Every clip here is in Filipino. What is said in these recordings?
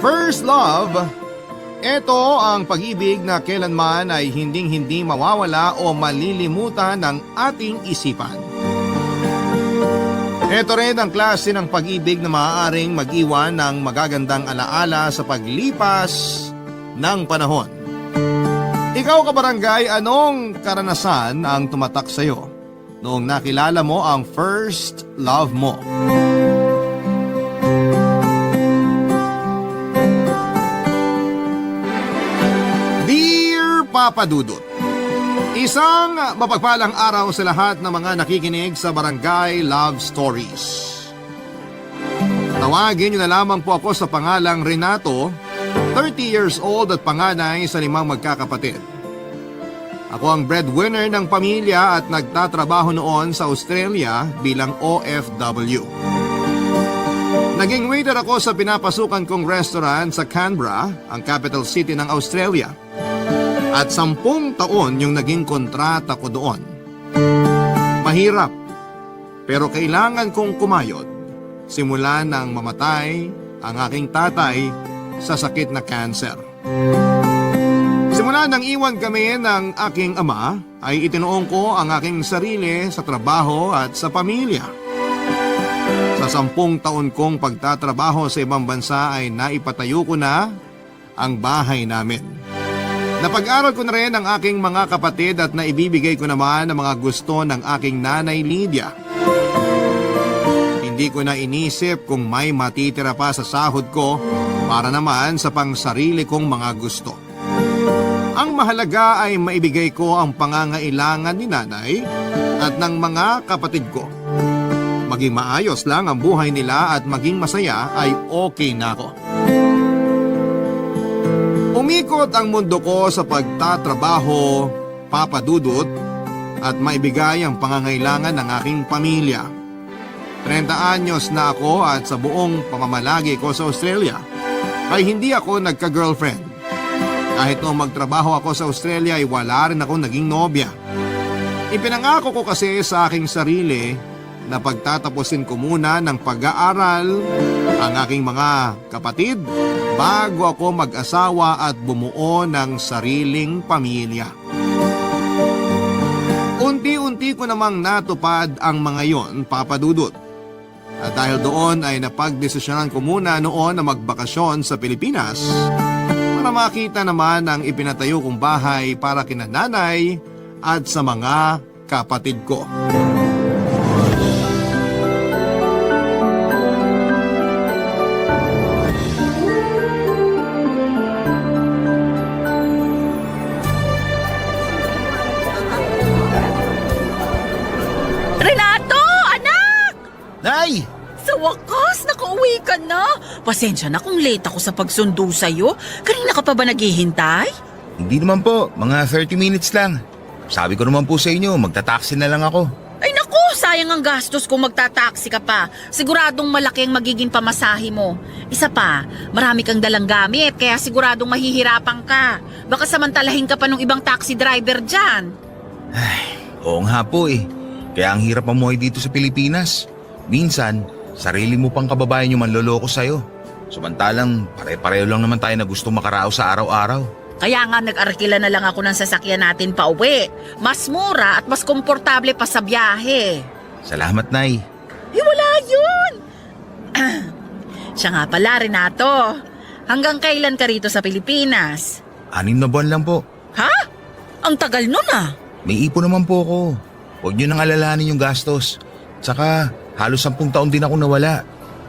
First love, ito ang pag-ibig na kailanman ay hinding-hindi mawawala o malilimutan ng ating isipan. Ito rin ang klase ng pag-ibig na maaaring mag-iwan ng magagandang alaala sa paglipas ng panahon. Ikaw kabarangay, anong karanasan ang tumatak sa'yo noong nakilala mo ang first love mo? Dear Papa Dudut, isang mapagpalang araw sa lahat ng mga nakikinig sa Barangay Love Stories. Tawagin niyo na lamang po ako sa pangalang Renato, 30 years old at panganay sa 5 magkakapatid. Ako ang breadwinner ng pamilya at nagtatrabaho noon sa Australia bilang OFW. Naging waiter ako sa pinapasukan kong restaurant sa Canberra, ang capital city ng Australia. At 10 taon yung naging kontrata ko doon. Mahirap, pero kailangan kong kumayod simula nang mamatay ang aking tatay sa sakit na cancer. Simula nang iwan kami ng aking ama, ay itinuong ko ang aking sarili sa trabaho at sa pamilya. Sa 10 taon kong pagtatrabaho sa ibang bansa ay naipatayo ko na ang bahay namin. Napag-aral ko na rin ang aking mga kapatid at naibibigay ko naman ang mga gusto ng aking nanay Lydia. Hindi ko na inisip kung may matitira pa sa sahod ko para naman sa pangsarili kong mga gusto. Ang mahalaga ay maibigay ko ang pangangailangan ni nanay at ng mga kapatid ko. Maging maayos lang ang buhay nila at maging masaya ay okay na ako. Umikot ang mundo ko sa pagtatrabaho, Papa Dudut, at maibigay ang pangangailangan ng aking pamilya. 30 anyos na ako at sa buong pamamalagi ko sa Australia ay hindi ako nagka-girlfriend. Kahit noong magtrabaho ako sa Australia ay wala rin ako naging nobya. Ipinangako ko kasi sa aking sarili na pagtatapusin ko muna ng pag-aaral ang aking mga kapatid bago ako mag-asawa at bumuo ng sariling pamilya. Unti-unti ko namang natupad ang mga yon, Papa Dudut. At dahil doon ay napagdesisyonan ko muna noon na magbakasyon sa Pilipinas para makita naman ang ipinatayo kong bahay para kina nanay at sa mga kapatid ko. Nay! Sa wakas, nakauwi ka na. Pasensya na kung late ako sa pagsundo sa'yo. Kanina ka pa ba naghihintay? Hindi naman po, mga 30 minutes lang. Sabi ko naman po sa inyo, magta-taxi na lang ako. Ay naku, sayang ang gastos kung magta-taxi ka pa. Siguradong malaki ang magiging pamasahe mo. Isa pa, marami kang dalang gamit, kaya siguradong mahihirapan ka. Baka samantalahin ka pa ng ibang taxi driver dyan. Ay, oo nga po eh. Kaya ang hirap mamuhay dito sa Pilipinas. Minsan, sarili mo pang kababayan yung manloloko sa'yo. Samantalang, pare-pareho lang naman tayo na gusto makaraos sa araw-araw. Kaya nga nag-arkila na lang ako ng sasakyan natin pa uwi. Mas mura at mas komportable pa sa biyahe. Salamat, Nay. Wala yun! Siya nga pala, Renato. Hanggang kailan ka rito sa Pilipinas? 6 na buwan lang po. Ha? Ang tagal nun ah. May ipon naman po ako. Huwag niyo nang alalahanin yung gastos. Tsaka, halos 10 taon din ako nawala.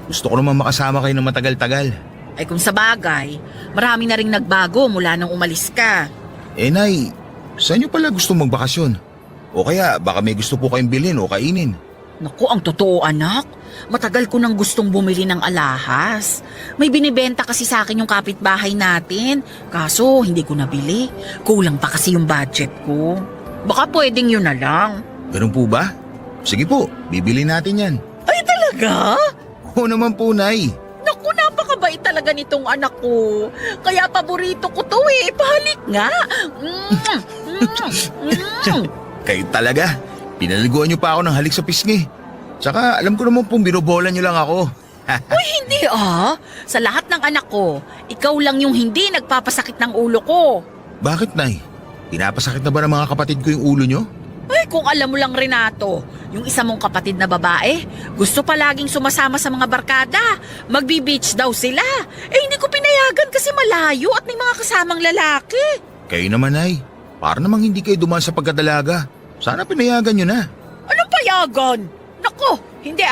Gusto ko naman makasama kayo ng matagal-tagal. Ay kung sa bagay, marami na ring nagbago mula nung umalis ka. Eh, Nay, saan niyo pala gusto magbakasyon? O kaya baka may gusto po kayong bilhin o kainin. Naku, ang totoo anak. Matagal ko nang gustong bumili ng alahas. May binibenta kasi sa akin yung kapitbahay natin. Kaso hindi ko nabili. Kulang pa kasi yung budget ko. Baka pwedeng yun na lang. Ganun po ba? Sige po, bibili natin yan. Ay talaga? Oo naman po, Nay. Naku, napakabait talaga nitong anak ko. Kaya paborito ko to eh. Pahalik nga. Kayo talaga. Pinaliguan niyo pa ako ng halik sa pisngi. Tsaka alam ko naman pong binobola niyo lang ako. Uy, hindi Sa lahat ng anak ko, ikaw lang yung hindi nagpapasakit ng ulo ko. Bakit, Nay? Pinapasakit na ba ng mga kapatid ko yung ulo nyo? Ay, kung alam mo lang, Renato, yung isa mong kapatid na babae, gusto palaging sumasama sa mga barkada. Magbi-beach daw sila. Hindi ko pinayagan kasi malayo at may mga kasamang lalaki. Kayo naman, Nay. Para namang hindi kayo dumaan sa pagkadalaga. Sana pinayagan nyo na. Anong payagan? Nako, hindi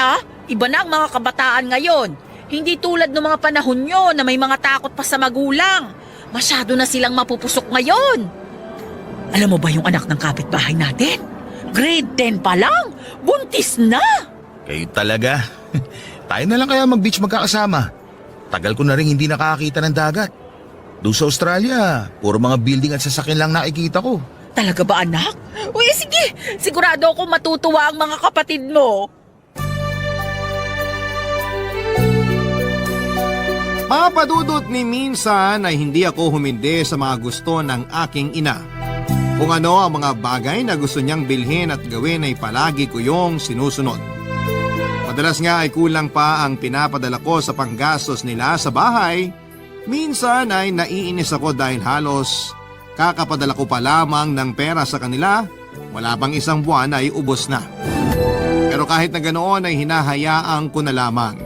Iba na ang mga kabataan ngayon. Hindi tulad ng mga panahon nyo na may mga takot pa sa magulang. Masyado na silang mapupusok ngayon. Alam mo ba yung anak ng kapitbahay natin? Grade 10 pa lang, buntis na! Kayo talaga. Tayo na lang kaya mag-beach magkakasama. Tagal ko na rin hindi nakakita ng dagat. Doon sa Australia, puro mga building at sasakyan lang nakikita ko. Talaga ba, anak? Uy, sige, sigurado ako matutuwa ang mga kapatid mo. Papadudot ni minsan ay hindi ako humindi sa mga gusto ng aking ina. Kung ano ang mga bagay na gusto niyang bilhin at gawin ay palagi ko yung sinusunod. Madalas nga ay kulang pa ang pinapadala ko sa panggastos nila sa bahay. Minsan ay naiinis ako dahil halos kakapadala ko pa lamang ng pera sa kanila, wala pang isang buwan ay ubos na. Pero kahit na ganoon ay hinahayaan ko na lamang.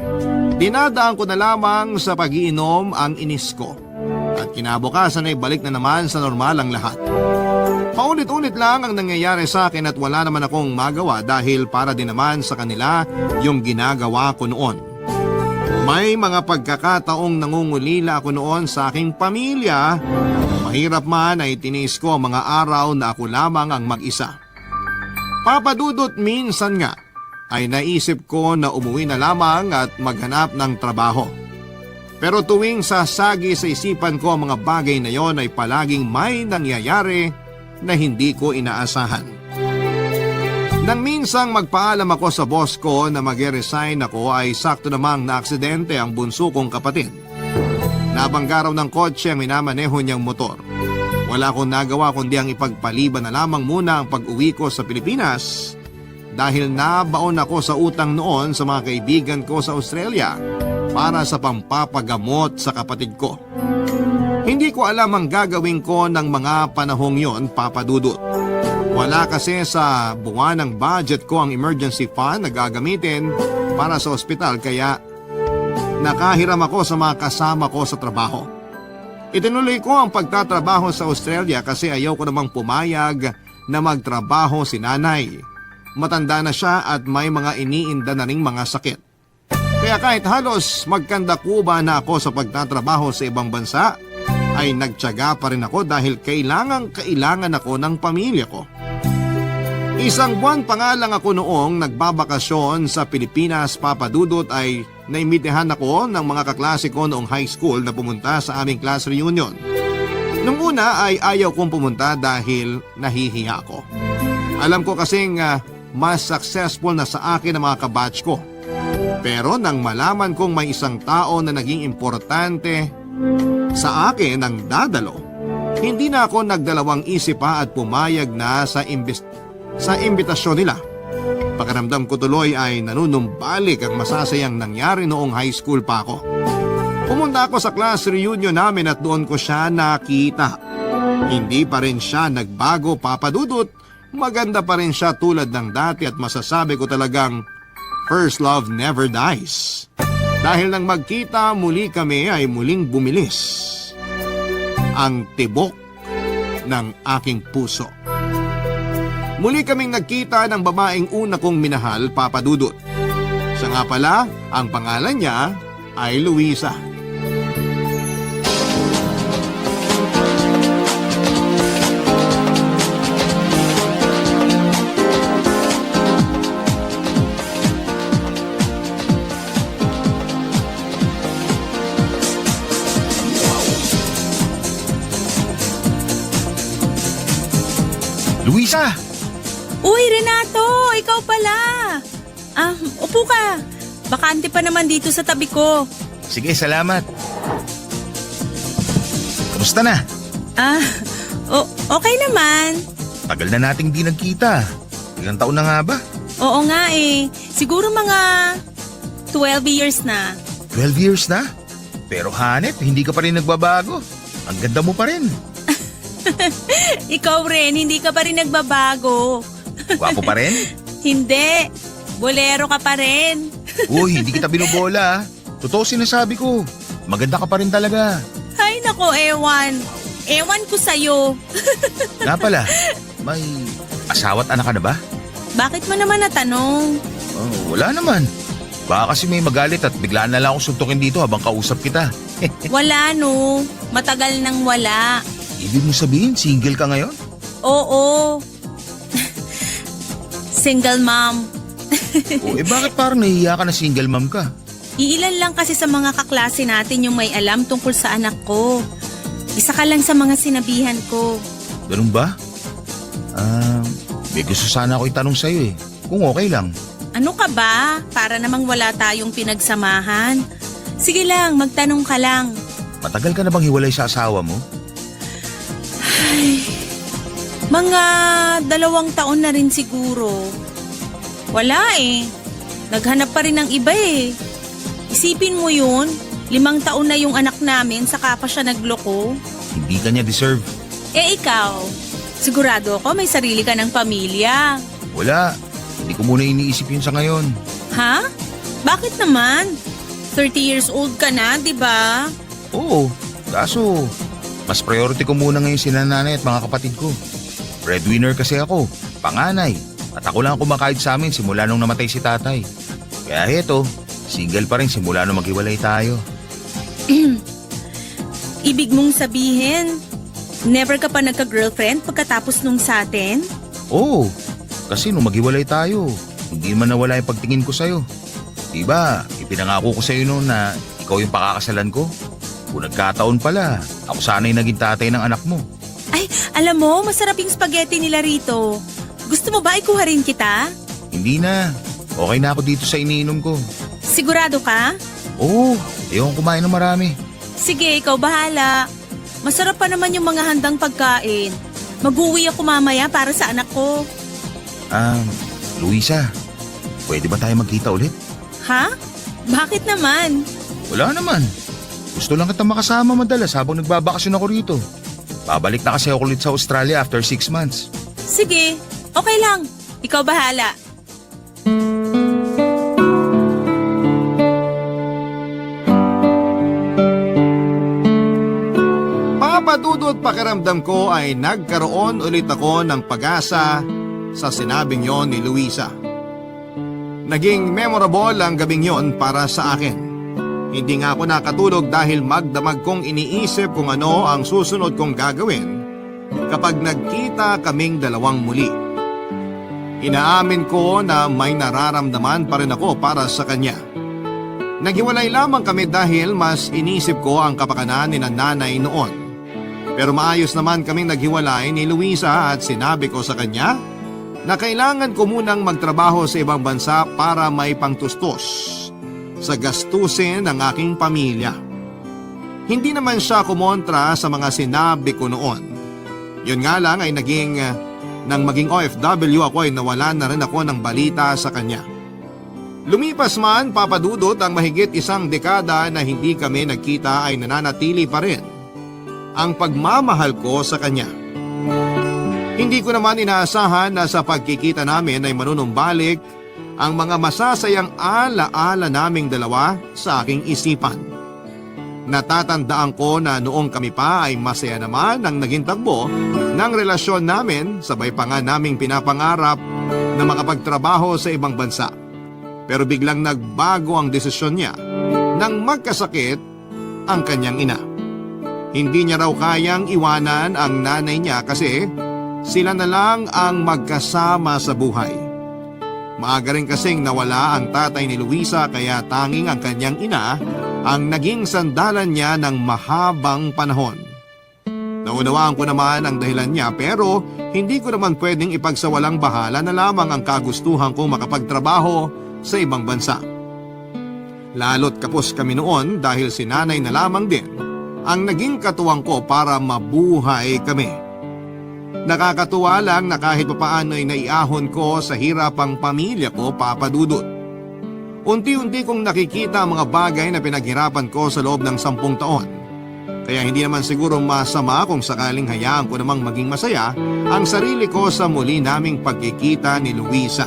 Dinadaan ko na lamang sa pag-iinom ang inis ko. At kinabukasan ay balik na naman sa normal ang lahat. Paulit-ulit lang ang nangyayari sa akin at wala naman akong magawa dahil para din naman sa kanila yung ginagawa ko noon. May mga pagkakataong nangungulila ako noon sa aking pamilya. Mahirap man ay tinis ko ang mga araw na ako lamang ang mag-isa. Papadudot minsan nga ay naisip ko na umuwi na lamang at maghanap ng trabaho. Pero tuwing sasagi sa isipan ko ang mga bagay na yon ay palaging may nangyayari na hindi ko inaasahan. Nang minsang magpaalam ako sa boss ko na mag-resign ako ay sakto namang naaksidente ang bunso kong kapatid. Nabangga raw ng kotse ang minamaneho niyang motor. Wala akong nagawa kundi ang ipagpaliban na lamang muna ang pag-uwi ko sa Pilipinas dahil nabaon ako sa utang noon sa mga kaibigan ko sa Australia para sa pampapagamot sa kapatid ko. Hindi ko alam ang gagawin ko ng mga panahong yon, Papadudot. Wala kasi sa buwan ng budget ko ang emergency fund na gagamitin para sa ospital kaya nakahiram ako sa mga kasama ko sa trabaho. Itinuloy ko ang pagtatrabaho sa Australia kasi ayaw ko namang pumayag na magtrabaho si nanay. Matanda na siya at may mga iniinda na ring mga sakit. Kaya kahit halos magkandakuba na ako sa pagtatrabaho sa ibang bansa, ay nagtiyaga pa rin ako dahil kailangan ako ng pamilya ko. Isang buwan pa nga lang ako noong nagbabakasyon sa Pilipinas, Papadudot, ay naimitehan ako ng mga kaklase ko noong high school na pumunta sa aming class reunion. Nung una ay ayaw kong pumunta dahil nahihiya ako. Alam ko kasing mas successful na sa akin ang mga kabatch ko. Pero nang malaman kong may isang tao na naging importante sa akin ang dadalo, hindi na ako nagdalawang isip pa at pumayag na sa imbitasyon nila. Pakiramdam ko tuloy ay nanunumbalik ang masasayang nangyari noong high school pa ako. Pumunta ako sa class reunion namin at doon ko siya nakita. Hindi pa rin siya nagbago, Papadudot. Maganda pa rin siya tulad ng dati at masasabi ko talagang first love never dies. Dahil nang magkita muli kami ay muling bumilis ang tibok ng aking puso. Muli kaming nagkita ng babaeng una kong minahal, Papadudot. Siya nga pala, ang pangalan niya ay Luisa. Luisa! Uy, Renato! Ikaw pala! Upo ka. Bakante pa naman dito sa tabi ko. Sige, salamat. Kamusta na? Okay naman. Tagal na nating di nagkita. Ilang taon na nga ba? Oo nga eh. Siguro mga 12 years na. 12 years na? Pero Hanep, hindi ka pa rin nagbabago. Ang ganda mo pa rin. Ikaw rin, hindi ka pa rin nagbabago. Gwapo pa rin? Hindi. Bolero ka pa rin. Uy, hindi kita binobola. Totoo sinasabi ko. Maganda ka pa rin talaga. Ay nako, ewan. Ewan ko sa'yo. Nga pala, may asawa't anak ka na ba? Bakit mo naman natanong? Oh, wala naman. Baka kasi may magalit at biglaan na lang akong suntukin dito habang kausap kita. Wala no. Matagal nang wala. Ibig mo sabihin, single ka ngayon? Oo. Single mom. O bakit parang nahihiya ka na single mom ka? Iilan lang kasi sa mga kaklase natin yung may alam tungkol sa anak ko. Isa ka lang sa mga sinabihan ko. Ganun ba? May gusto sana ako itanong sa'yo eh. Kung okay lang. Ano ka ba? Para namang wala tayong pinagsamahan. Sige lang, magtanong ka lang. Matagal ka na bang hiwalay sa asawa mo? Mga 2 taon na rin siguro. Wala eh. Naghanap pa rin ng iba eh. Isipin mo yun, 5 taon na yung anak namin saka pa siya nagloko. Hindi ka niya deserve. Eh ikaw, sigurado ako may sarili ka ng pamilya. Wala. Hindi ko muna iniisip yun sa ngayon. Ha? Bakit naman? 30 years old ka na, di ba? Oo. Kaso, mas priority ko muna ngayon si nanay at mga kapatid ko. Breadwinner kasi ako, panganay. At ako lang ang kumakahit sa amin simula nung namatay si tatay. Kaya heto, single pa rin simula nung maghiwalay tayo. Ibig mong sabihin, never ka pa nagka-girlfriend pagkatapos nung sa atin? Oo, kasi nung maghiwalay tayo, hindi man nawala yung pagtingin ko sa'yo. Diba, ipinangako ko sa'yo noon na ikaw yung pakakasalan ko. Kung nagkataon pala, ako sana'y naging tatay ng anak mo. Ay, alam mo, masarap yung spaghetti nila rito. Gusto mo ba ikuha rin kita? Hindi na, okay na ako dito sa iniinom ko. Sigurado ka? Oo, ayokong kumain ng marami. Sige, ikaw bahala. Masarap pa naman yung mga handang pagkain. Mag-uwi ako mamaya para sa anak ko. Luisa, pwede ba tayo magkita ulit? Ha? Bakit naman? Wala naman. Gusto lang kita makasama madalas habang nagbabakasyon ako rito. Babalik na kasi ako ulit sa Australia after 6 months. Sige, okay lang. Ikaw bahala. Papadudot pakiramdam ko ay nagkaroon ulit ako ng pag-asa sa sinabing yon ni Luisa. Naging memorable ang gabing yon para sa akin. Hindi nga ako nakatulog dahil magdamag kong iniisip kung ano ang susunod kong gagawin kapag nagkita kaming dalawang muli. Inaamin ko na may nararamdaman pa rin ako para sa kanya. Naghiwalay lamang kami dahil mas inisip ko ang kapakanan ni nanay noon. Pero maayos naman kaming naghiwalay ni Luisa at sinabi ko sa kanya na kailangan ko munang magtrabaho sa ibang bansa para may pangtustos sa gastusin ng aking pamilya. Hindi naman siya kumontra sa mga sinabi ko noon. Yun nga lang ay nang maging OFW ako ay nawalan na rin ako ng balita sa kanya. Lumipas man, papadudot, ang mahigit 1 dekada na hindi kami nagkita ay nananatili pa rin ang pagmamahal ko sa kanya. Hindi ko naman inaasahan na sa pagkikita namin ay manunumbalik ang mga masasayang ala-ala naming dalawa sa aking isipan. Natatandaan ko na noong kami pa ay masaya naman ang naging tagbo ng relasyon namin, sabay pa nga naming pinapangarap na makapagtrabaho sa ibang bansa. Pero biglang nagbago ang desisyon niya nang magkasakit ang kanyang ina. Hindi niya raw kayang iwanan ang nanay niya kasi sila na lang ang magkasama sa buhay. Maaga rin kasing nawala ang tatay ni Luisa kaya tanging ang kanyang ina ang naging sandalan niya ng mahabang panahon. Naunawaan ko naman ang dahilan niya pero hindi ko naman pwedeng ipagsawalang bahala na lamang ang kagustuhan kong makapagtrabaho sa ibang bansa. Lalo't kapos kami noon dahil si nanay na lamang din ang naging katuwang ko para mabuhay kami. Nakakatuwa lang na kahit papaano ay naiahon ko sa hirapang pamilya ko, papadudot. Unti-unti kong nakikita ang mga bagay na pinaghirapan ko sa loob ng 10 taon. Kaya hindi naman siguro masama kung sakaling hayaan ko namang maging masaya ang sarili ko sa muli naming pagkikita ni Luisa.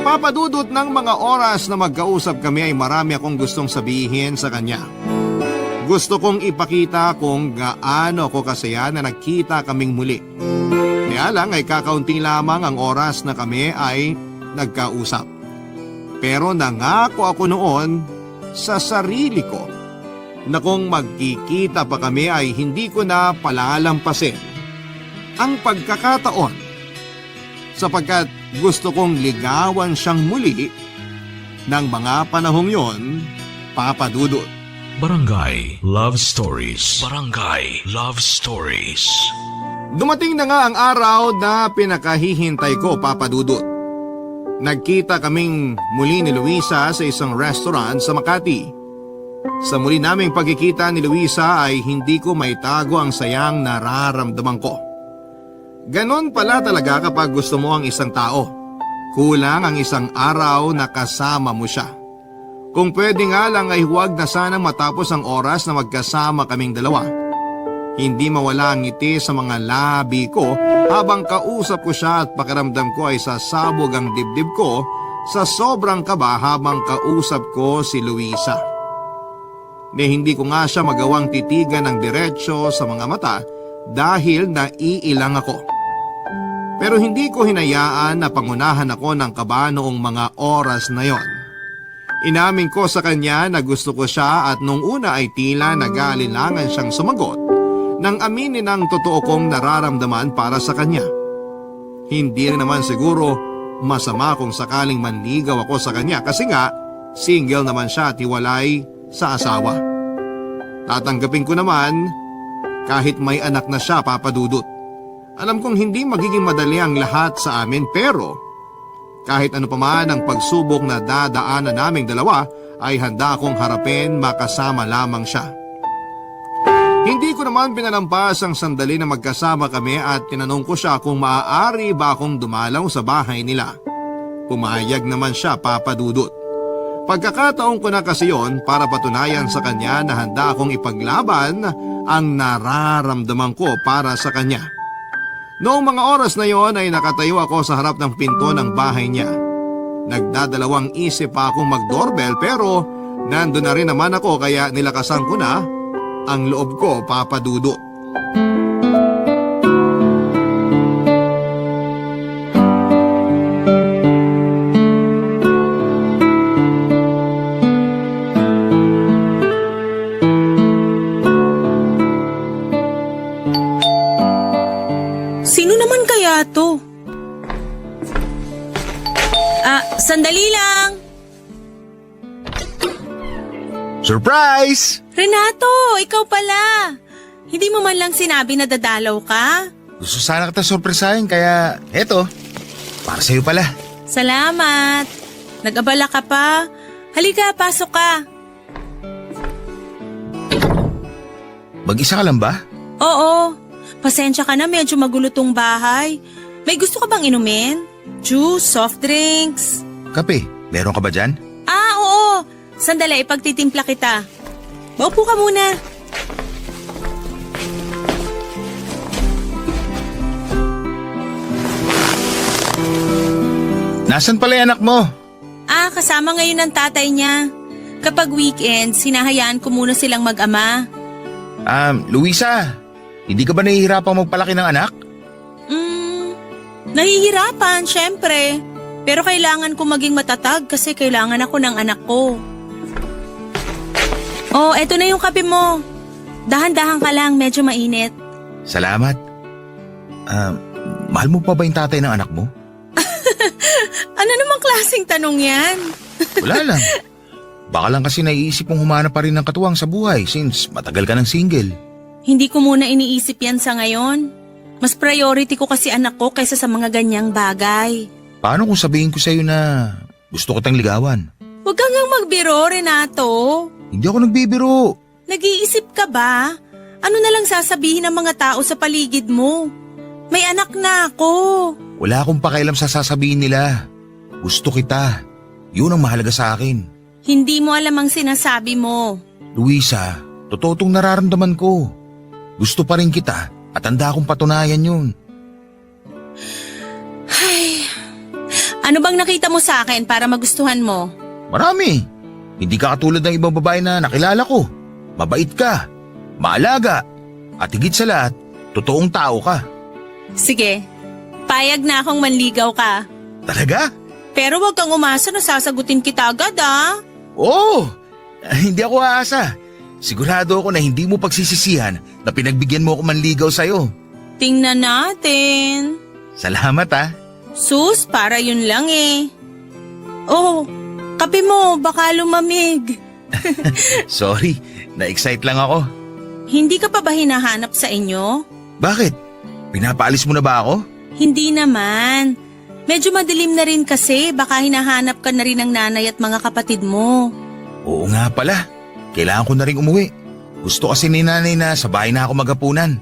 Papadudot ng mga oras na magkausap kami ay marami akong gustong sabihin sa kanya. Gusto kong ipakita kung gaano ko kasaya na nagkita kaming muli. Kaya lang ay kakaunti lamang ang oras na kami ay nagkausap. Pero nangako ako noon sa sarili ko na kung magkikita pa kami ay hindi ko na palalampasin ang pagkakataon sapagkat gusto kong ligawan siyang muli ng mga panahong yon, Papa Dudut. Barangay Love Stories. Barangay Love Stories. Dumating na nga ang araw na pinakahihintay ko, Papa Dudut. Nagkita kaming muli ni Luisa sa isang restaurant sa Makati. Sa muli naming pagkikita ni Luisa ay hindi ko maitago ang sayang nararamdaman ko. Ganon pala talaga kapag gusto mo ang isang tao. Kulang ang isang araw na kasama mo siya. Kung pwede nga lang ay huwag na sanang matapos ang oras na magkasama kaming dalawa. Hindi mawala ang ngiti sa mga labi ko habang kausap ko siya at pakiramdam ko ay sasabog ang dibdib ko sa sobrang kaba habang kausap ko si Luisa. Hindi ko nga siya magawang titigan ng diretsyo sa mga mata dahil naiilang ako. Pero hindi ko hinayaan na pangunahan ako ng kaba noong mga oras na yon. Inamin ko sa kanya na gusto ko siya at nung una ay tila nag-aalinlangan siyang sumagot nang aminin ang totoo kong nararamdaman para sa kanya. Hindi rin naman siguro masama kung sakaling manligaw ako sa kanya kasi nga single naman siya at hiwalay sa asawa. Tatanggapin ko naman kahit may anak na siya, Papa Dudut. Alam kong hindi magiging madali ang lahat sa amin pero kahit ano pa man ang pagsubok na dadaanan naming dalawa ay handa akong harapin makasama lamang siya. Hindi ko naman pinalampas ang sandali na magkasama kami at tinanong ko siya kung maaari ba akong dumalaw sa bahay nila. Pumayag naman siya, Papa Dudut. Pagkakataon ko na kasi yon para patunayan sa kanya na handa akong ipaglaban ang nararamdaman ko para sa kanya. Noong mga oras na yon ay nakatayo ako sa harap ng pinto ng bahay niya. Nagdadalawang isip pa akong mag-doorbell pero nandun na rin naman ako kaya nilakasan ko na ang loob ko, Papa Dudut. Sino naman kaya to? Sandali lang. Surprise! Renato, ikaw pala. Hindi mo man lang sinabi na dadalaw ka? Gusto sana kita sorpresahin kaya eto, para sa'yo pala. Salamat. Nag-abala ka pa? Halika, pasok ka. Mag-isa ka lang ba? Oo. Pasensya ka na, medyo magulo tong bahay. May gusto ka bang inumin? Juice, soft drinks? Kape, meron ka ba dyan? Oo. Sandali, ipagtitimpla kita. Maupo ka muna. Nasaan pala yung anak mo? Kasama ngayon ng tatay niya. Kapag weekend, sinahayaan ko muna silang mag-ama. Luisa, hindi ka ba nahihirapang magpalaki ng anak? Nahihirapan, syempre. Pero kailangan ko maging matatag kasi kailangan ako ng anak ko. Oh, eto na yung kape mo. Dahan-dahan ka lang, medyo mainit. Salamat. Mahal mo pa ba yung tatay ng anak mo? Ano namang klaseng tanong yan? Wala lang. Baka lang kasi naiisip mong humanap pa rin ng katuwang sa buhay since matagal ka ng single. Hindi ko muna iniisip yan sa ngayon. Mas priority ko kasi anak ko kaysa sa mga ganyang bagay. Paano kung sabihin ko sa'yo na gusto kitang ligawan? Huwag kang ngang magbiro, Renato. Hindi ako nagbibiro. Nag-iisip ka ba? Ano na lang sasabihin ng mga tao sa paligid mo? May anak na ako. Wala akong pakialam sa sasabihin nila. Gusto kita. Yun ang mahalaga sa akin. Hindi mo alam ang sinasabi mo. Luisa, totoo tong nararamdaman ko. Gusto pa rin kita at handa akong patunayan yun. Ano bang nakita mo sa akin para magustuhan mo? Marami. Hindi ka katulad ng ibang babae na nakilala ko. Mabait ka, maalaga, at higit sa lahat, totoong tao ka. Sige, payag na akong manligaw ka. Talaga? Pero wag kang umasa na sasagutin kita agad ah. Oo! Hindi ako aasa. Sigurado ako na hindi mo pagsisisihan na pinagbigyan mo ako manligaw sa'yo. Tingnan natin. Salamat ah. Sus, para yun lang eh. Oh, kape mo, baka lumamig. Sorry, na-excite lang ako. Hindi ka pa ba hinahanap sa inyo? Bakit? Pinapaalis mo na ba ako? Hindi naman. Medyo madilim na rin kasi, baka hinahanap ka na rin ng nanay at mga kapatid mo. Oo nga pala. Kailangan ko na rin umuwi. Gusto kasi ni nanay na sa bahay na ako maghapunan.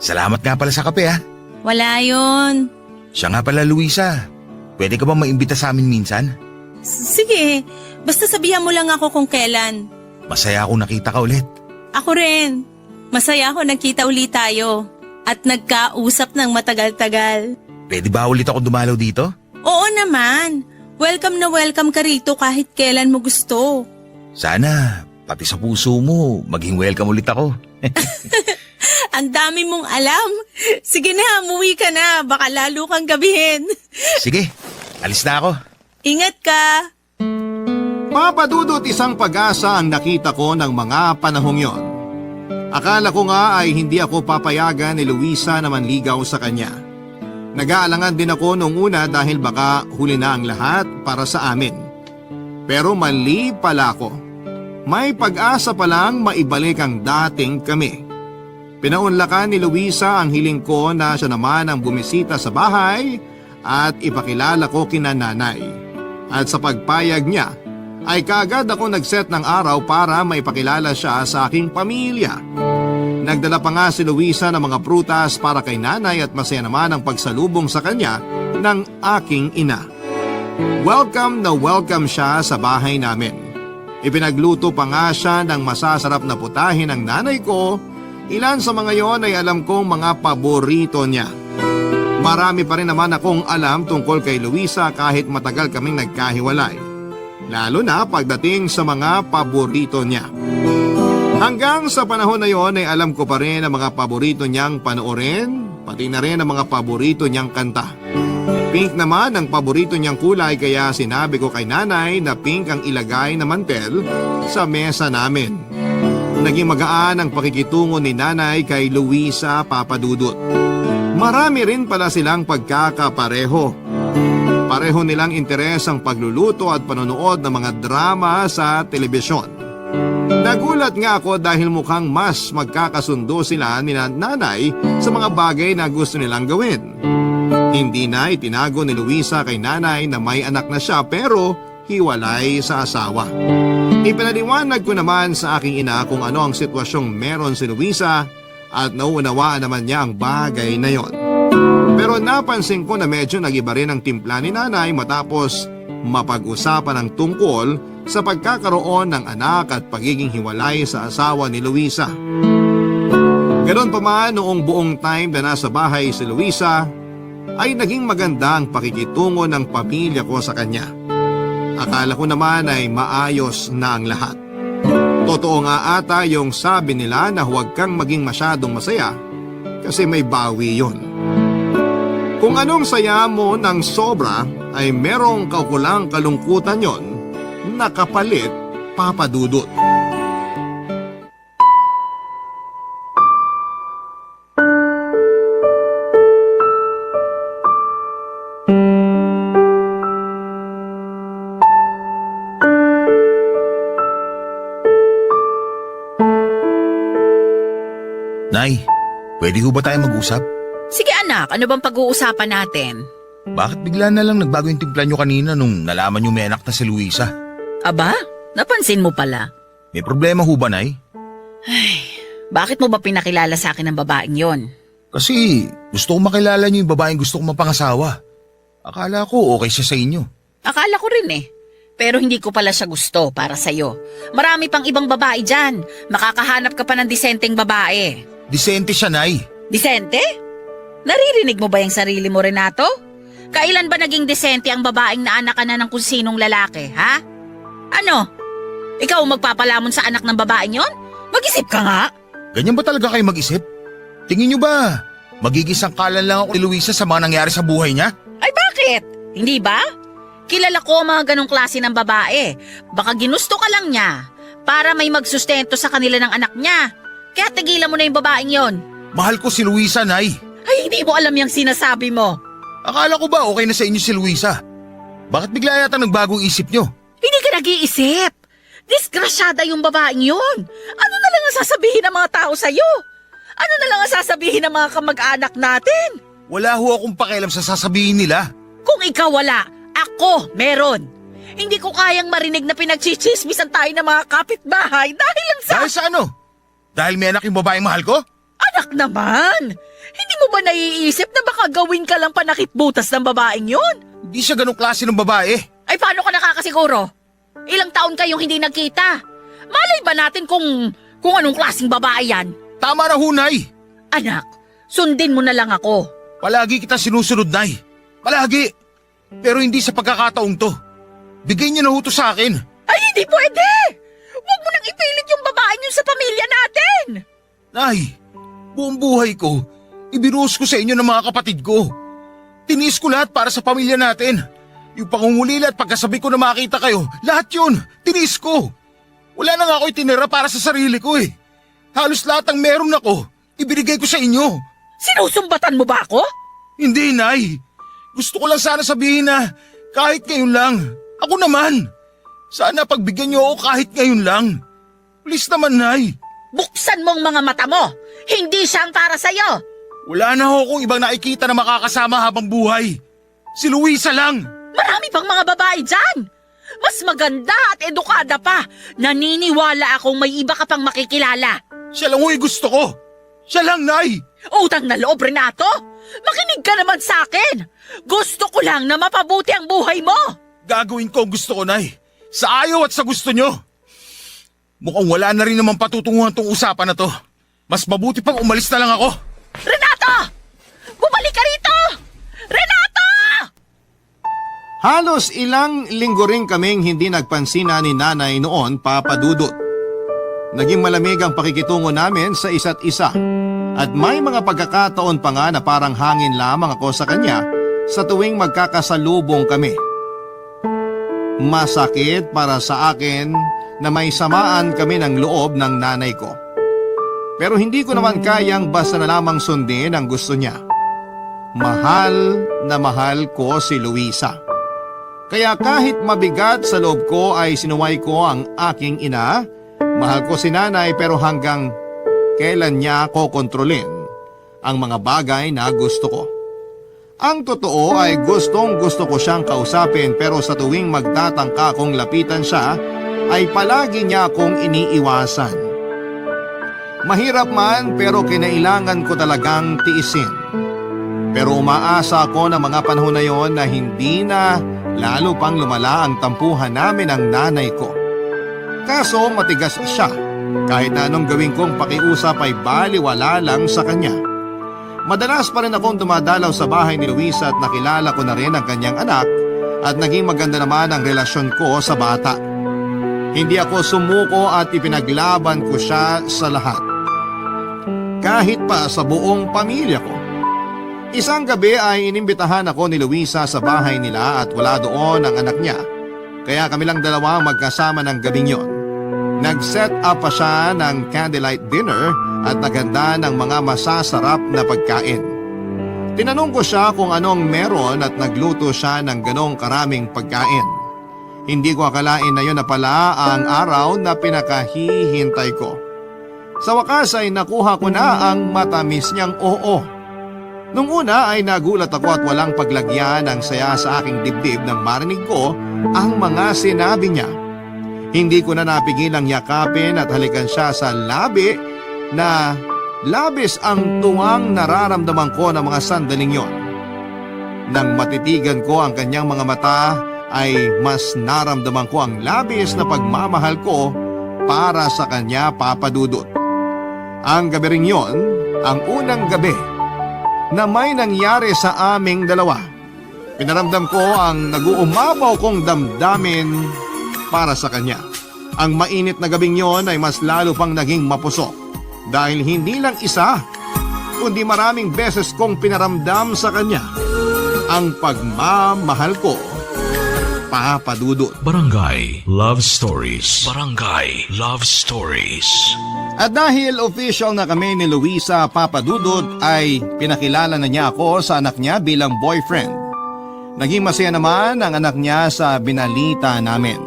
Salamat nga pala sa kape ah. Wala yun. Siya nga pala, Luisa. Pwede ka ba maimbita sa amin minsan? Sige, basta sabihan mo lang ako kung kailan. Masaya akong nakita ka ulit. Ako rin. Masaya ako nagkita ulit tayo. At nagkausap ng matagal-tagal. Pwede ba ulit ako dumalaw dito? Oo naman. Welcome na welcome ka rito kahit kailan mo gusto. Sana, pati sa puso mo, maging welcome ulit ako. Ang dami mong alam. Sige na, umuwi ka na. Baka lalo kang gabihin. Sige, alis na ako. Ingat ka. Papadudot isang pag-asa ang nakita ko ng mga panahong yon. Akala ko nga ay hindi ako papayagan ni Luisa na manligaw sa kanya. Nag-aalangan din ako nung una dahil baka huli na ang lahat para sa amin. Pero mali pala ako. May pag-asa palang maibalik ang dating kami. Pinaunlakan ni Luisa ang hiling ko na siya naman ang bumisita sa bahay at ipakilala ko kina nanay. At sa pagpayag niya, ay kaagad ako nag-set ng araw para maipakilala siya sa aking pamilya. Nagdala pa nga si Luisa ng mga prutas para kay nanay at masaya naman ang pagsalubong sa kanya ng aking ina. Welcome na welcome siya sa bahay namin. Ipinagluto pa nga siya ng masasarap na putahe ng nanay ko. Ilan sa mga yon ay alam kong mga paborito niya. Marami pa rin naman akong alam tungkol kay Luisa kahit matagal kaming nagkahiwalay. Lalo na pagdating sa mga paborito niya. Hanggang sa panahon na yon ay alam ko pa rin ang mga paborito niyang panoorin, pati na rin ang mga paborito niyang kanta. Pink naman ang paborito niyang kulay kaya sinabi ko kay nanay na pink ang ilagay na mantel sa mesa namin. Naging magaan ang pakikitungo ni nanay kay Luisa Papadudot. Marami rin pala silang pagkakapareho. Pareho nilang interes ang pagluluto at panonood ng mga drama sa telebisyon. Nagulat nga ako dahil mukhang mas magkakasundo sila ni nanay sa mga bagay na gusto nilang gawin. Hindi na itinago ni Luisa kay nanay na may anak na siya pero hiwalay sa asawa. Ipinaliwanag ko naman sa aking ina kung ano ang sitwasyong meron si Luisa at nauunawaan naman niya ang bagay na yon. Pero napansin ko na medyo nag-iba rin ang timpla ni nanay matapos mapag-usapan ang tungkol sa pagkakaroon ng anak at pagiging hiwalay sa asawa ni Luisa. Ganon pa man noong buong time na nasa bahay si Luisa ay naging maganda ang pakikitungo ng pamilya ko sa kanya. Akala ko naman ay maayos na ang lahat. Totoo nga ata yung sabi nila na huwag kang maging masyadong masaya kasi may bawi yon. Kung anong saya mo ng sobra ay merong kaukulang kalungkutan yon na kapalit papadudot. Nay, pwede ho ba tayo mag-usap? Sige anak, ano bang pag-uusapan natin? Bakit bigla na lang nagbago yung timpla nyo kanina nung nalaman nyo may anak na si Luisa? Aba, napansin mo pala. May problema ho ba, Nay? Bakit mo ba pinakilala sa akin ng babaeng yon? Kasi gusto ko makilala nyo yung babaeng gusto ko mapangasawa. Akala ko okay siya sa inyo. Akala ko rin eh. Pero hindi ko pala siya gusto para sa'yo. Marami pang ibang babae dyan. Makakahanap ka pa ng disenteng babae. Disente siya, Nay. Disente? Naririnig mo ba yung sarili mo, Renato? Kailan ba naging disente ang babaeng naanak ka na ng kung sinong lalaki, ha? Ano? Ikaw ang magpapalamon sa anak ng babaeng yon? Mag-isip ka nga. Ganyan ba talaga kayo mag-isip? Tingin niyo ba, magigisang kalan lang ako ni Luisa sa mga nangyari sa buhay niya? Ay bakit? Hindi ba? Kilala ko ang mga ganong klase ng babae. Baka ginusto ka lang niya para may magsustento sa kanila ng anak niya. Kaya tigilan mo na yung babaeng yon. Mahal ko si Luisa, Nay. Ay, hindi mo alam yung sinasabi mo. Akala ko ba okay na sa inyo si Luisa? Bakit bigla yata nagbagong isip niyo? Hindi ka nag-iisip. Disgrasyada yung babaeng yun. Ano na lang ang sasabihin ng mga tao sa'yo? Ano na lang ang sasabihin ng mga kamag-anak natin? Wala ho akong pakialam sa sasabihin nila. Kung ikaw wala, ako meron. Hindi ko kayang marinig na pinagchichismisan tayo ng mga kapitbahay dahil lang sa... Dahil sa ano? Dahil may anak yung babaeng mahal ko? Anak naman! Hindi mo ba naiisip na baka gawin ka lang panakitbutas ng babaeng yun? Hindi siya ganong klase ng babae. Ay paano ka nakakasiguro? Ilang taon kayong hindi nagkita. Malay ba natin kung anong klaseng babae yan? Tama na ho, Nay. Anak, sundin mo na lang ako. Palagi kita sinusunod, Nay. Palagi. Pero hindi sa pagkakataong to. Bigay niyo na ho to sa akin. Ay hindi pwede! Huwag mo nang ipilit yung babaeng yun sa pamilya natin! Nay, buong buhay ko, ibinuhos ko sa inyo ng mga kapatid ko. Tiniis ko lahat para sa pamilya natin. Yung pangungulila at pagkasabi ko na makita kayo, lahat yun, tiniis ko. Wala na nga ako itinira para sa sarili ko eh. Halos lahat ng meron ako, ibinigay ko sa inyo. Sinusumbatan mo ba ako? Hindi, Nay. Gusto ko lang sana sabihin na kahit ngayon lang, ako naman. Sana pagbigyan niyo ako kahit ngayon lang. Please naman, Nay. Buksan mo ang mga mata mo! Hindi siyang para sa'yo! Wala na ho akong ibang nakikita na makakasama habang buhay. Si Luisa lang. Marami pang mga babae dyan! Mas maganda at edukada pa! Naniniwala akong may iba ka pang makikilala! Siya lang ho'y gusto ko. Siya lang, Nay. Utang na loob, Renato! Makinig ka naman sa akin! Gusto ko lang na mapabuti ang buhay mo! Gagawin ko ang gusto ko, Nay. Sa ayaw at sa gusto nyo. Mukhang wala na rin naman patutunguhan tong usapan na to. Mas mabuti pang umalis na lang ako. Renato! Bumalik ka rito! Renato! Halos ilang linggo rin kaming hindi nagpansina ni nanay noon, Papa Dudut. Naging malamig ang pakikitungo namin sa isa't isa. At may mga pagkakataon pa nga na parang hangin lamang ako sa kanya sa tuwing magkakasalubong kami. Masakit para sa akin na may samaan kami ng loob ng nanay ko. Pero hindi ko naman kayang basta na lamang sundin ang gusto niya. Mahal na mahal ko si Luisa. Kaya kahit mabigat sa loob ko ay sinuway ko ang aking ina. Mahal ko si nanay pero hanggang kailan niya ako kontrolin ang mga bagay na gusto ko. Ang totoo ay gustong gusto ko siyang kausapin pero sa tuwing magtatangka akong lapitan siya ay palagi niya akong iniiwasan. Mahirap man pero kinailangan ko talagang tiisin. Pero umaasa ako na mga panahon na yon na hindi na lalo pang lumala ang tampuhan namin ng nanay ko. Kaso matigas siya. Kahit na anong gawin kong pakiusap ay baliwala lang sa kanya. Madalas pa rin akong dumadalaw sa bahay ni Luisa at nakilala ko na rin ang kanyang anak at naging maganda naman ang relasyon ko sa bata. Hindi ako sumuko at ipinaglaban ko siya sa lahat. Kahit pa sa buong pamilya ko. Isang gabi ay inimbitahan ako ni Luisa sa bahay nila at wala doon ang anak niya. Kaya kami lang dalawa magkasama ng gabing yon. Nag-set up pa siya ng candlelight dinner at naghanda ng mga masasarap na pagkain. Tinanong ko siya kung anong meron at nagluto siya ng ganong karaming pagkain. Hindi ko akalain na yun na pala ang araw na pinakahihintay ko. Sa wakas ay nakuha ko na ang matamis niyang oo. Nung una ay nagulat ako at walang paglagyan ng saya sa aking dibdib nang marinig ko ang mga sinabi niya. Hindi ko na napigilang yakapin at halikan siya sa labi na labis ang tuwang nararamdaman ko ng mga sandaling yon. Nang matitigan ko ang kanyang mga mata ay mas naramdaman ko ang labis na pagmamahal ko para sa kanya, Papa Dudut. Ang gabi ring yon, ang unang gabi na may nangyari sa aming dalawa. Pinaramdam ko ang nag-uumapaw kong damdamin para sa kanya. Ang mainit na gabing yon ay mas lalo pang naging mapusok dahil hindi lang isa, kundi maraming beses kong pinaramdam sa kanya ang pagmamahal ko, Papa Dudut. Barangay Love Stories. Barangay Love Stories. At dahil official na kami ni Luisa, Papa Dudut, ay pinakilala na niya ako sa anak niya bilang boyfriend. Naging masaya naman ang anak niya sa binalita namin.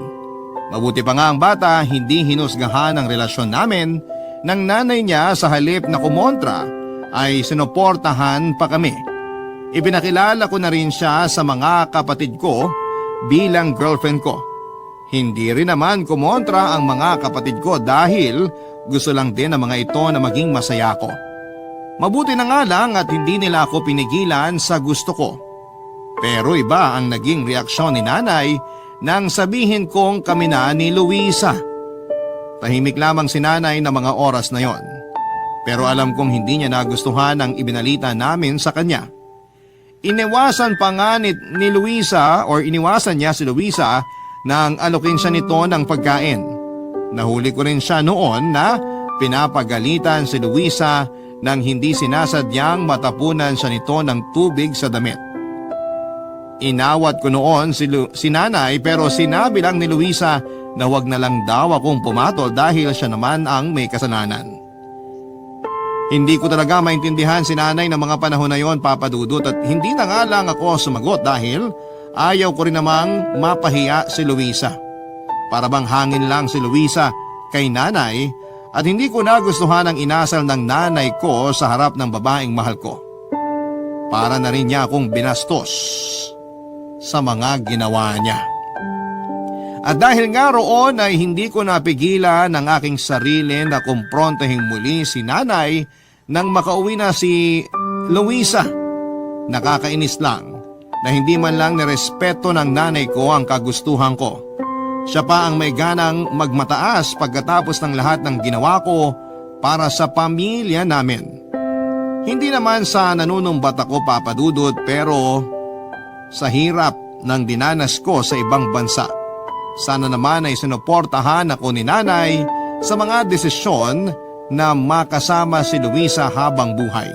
Mabuti pa nga ang bata, hindi hinusgahan ang relasyon namin ng nanay niya, sa halip na kumontra ay sinuportahan pa kami. Ipinakilala ko na rin siya sa mga kapatid ko bilang girlfriend ko. Hindi rin naman kumontra ang mga kapatid ko dahil gusto lang din ng mga ito na maging masaya ko. Mabuti na nga lang at hindi nila ako pinigilan sa gusto ko. Pero iba ang naging reaksyon ni nanay nang sabihin kong kami na ni Luisa. Tahimik lamang si nanay na mga oras na yon. Pero alam kong hindi niya nagustuhan ang ibinalita namin sa kanya. Iniwasan pa nga ni Luisa or iniwasan niya si Luisa nang alokin siya nito ng pagkain. Nahuli ko rin siya noon na pinapagalitan si Luisa nang hindi sinasadyang matapunan siya nito ng tubig sa damit. Inawat ko noon si nanay pero sinabi lang ni Luisa na wag na lang daw akong pumatol dahil siya naman ang may kasalanan. Hindi ko talaga maintindihan si nanay ng mga panahon na yon, Papa Dudut, at hindi na nga lang ako sumagot dahil ayaw ko rin namang mapahiya si Luisa. Para bang hangin lang si Luisa kay nanay at hindi ko nagustuhan ang inasal ng nanay ko sa harap ng babaeng mahal ko. Para na rin niya akong binastos sa mga ginawa niya. At dahil nga roon ay hindi ko napigilan ang aking sarili na kumprontahin muli si nanay nang makauwi na si Luisa. Nakakainis lang na hindi man lang nirespeto ng nanay ko ang kagustuhan ko. Siya pa ang may ganang magmataas pagkatapos ng lahat ng ginawa ko para sa pamilya namin. Hindi naman sa nanunumbat ako, Papa Dudut, pero sa hirap ng dinanas ko sa ibang bansa. Sana naman ay sinuportahan ako ni nanay sa mga desisyon na makasama si Luisa habang buhay.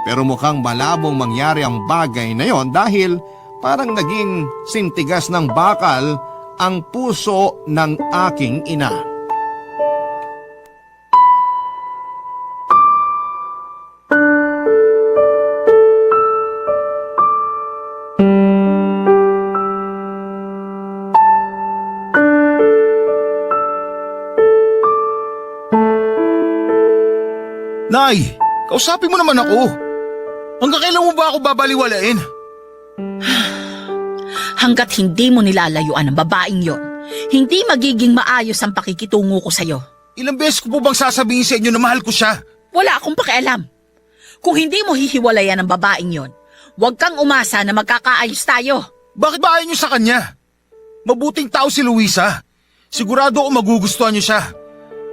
Pero mukhang malabong mangyari ang bagay na yon dahil parang naging sintigas ng bakal ang puso ng aking ina. Nay, kausapin mo naman ako. Hanggang kailan mo ba ako babaliwalain? Hanggat hindi mo nilalayuan ang babaeng yon, hindi magiging maayos ang pakikitungo ko sa'yo. Ilang beses ko po bang sasabihin sa inyo na mahal ko siya? Wala akong pakialam. Kung hindi mo hihiwalayan ang babaeng yon, huwag kang umasa na magkakaayos tayo. Bakit ba ayaw niyo sa kanya? Mabuting tao si Luisa. Sigurado ako magugustuhan niyo siya.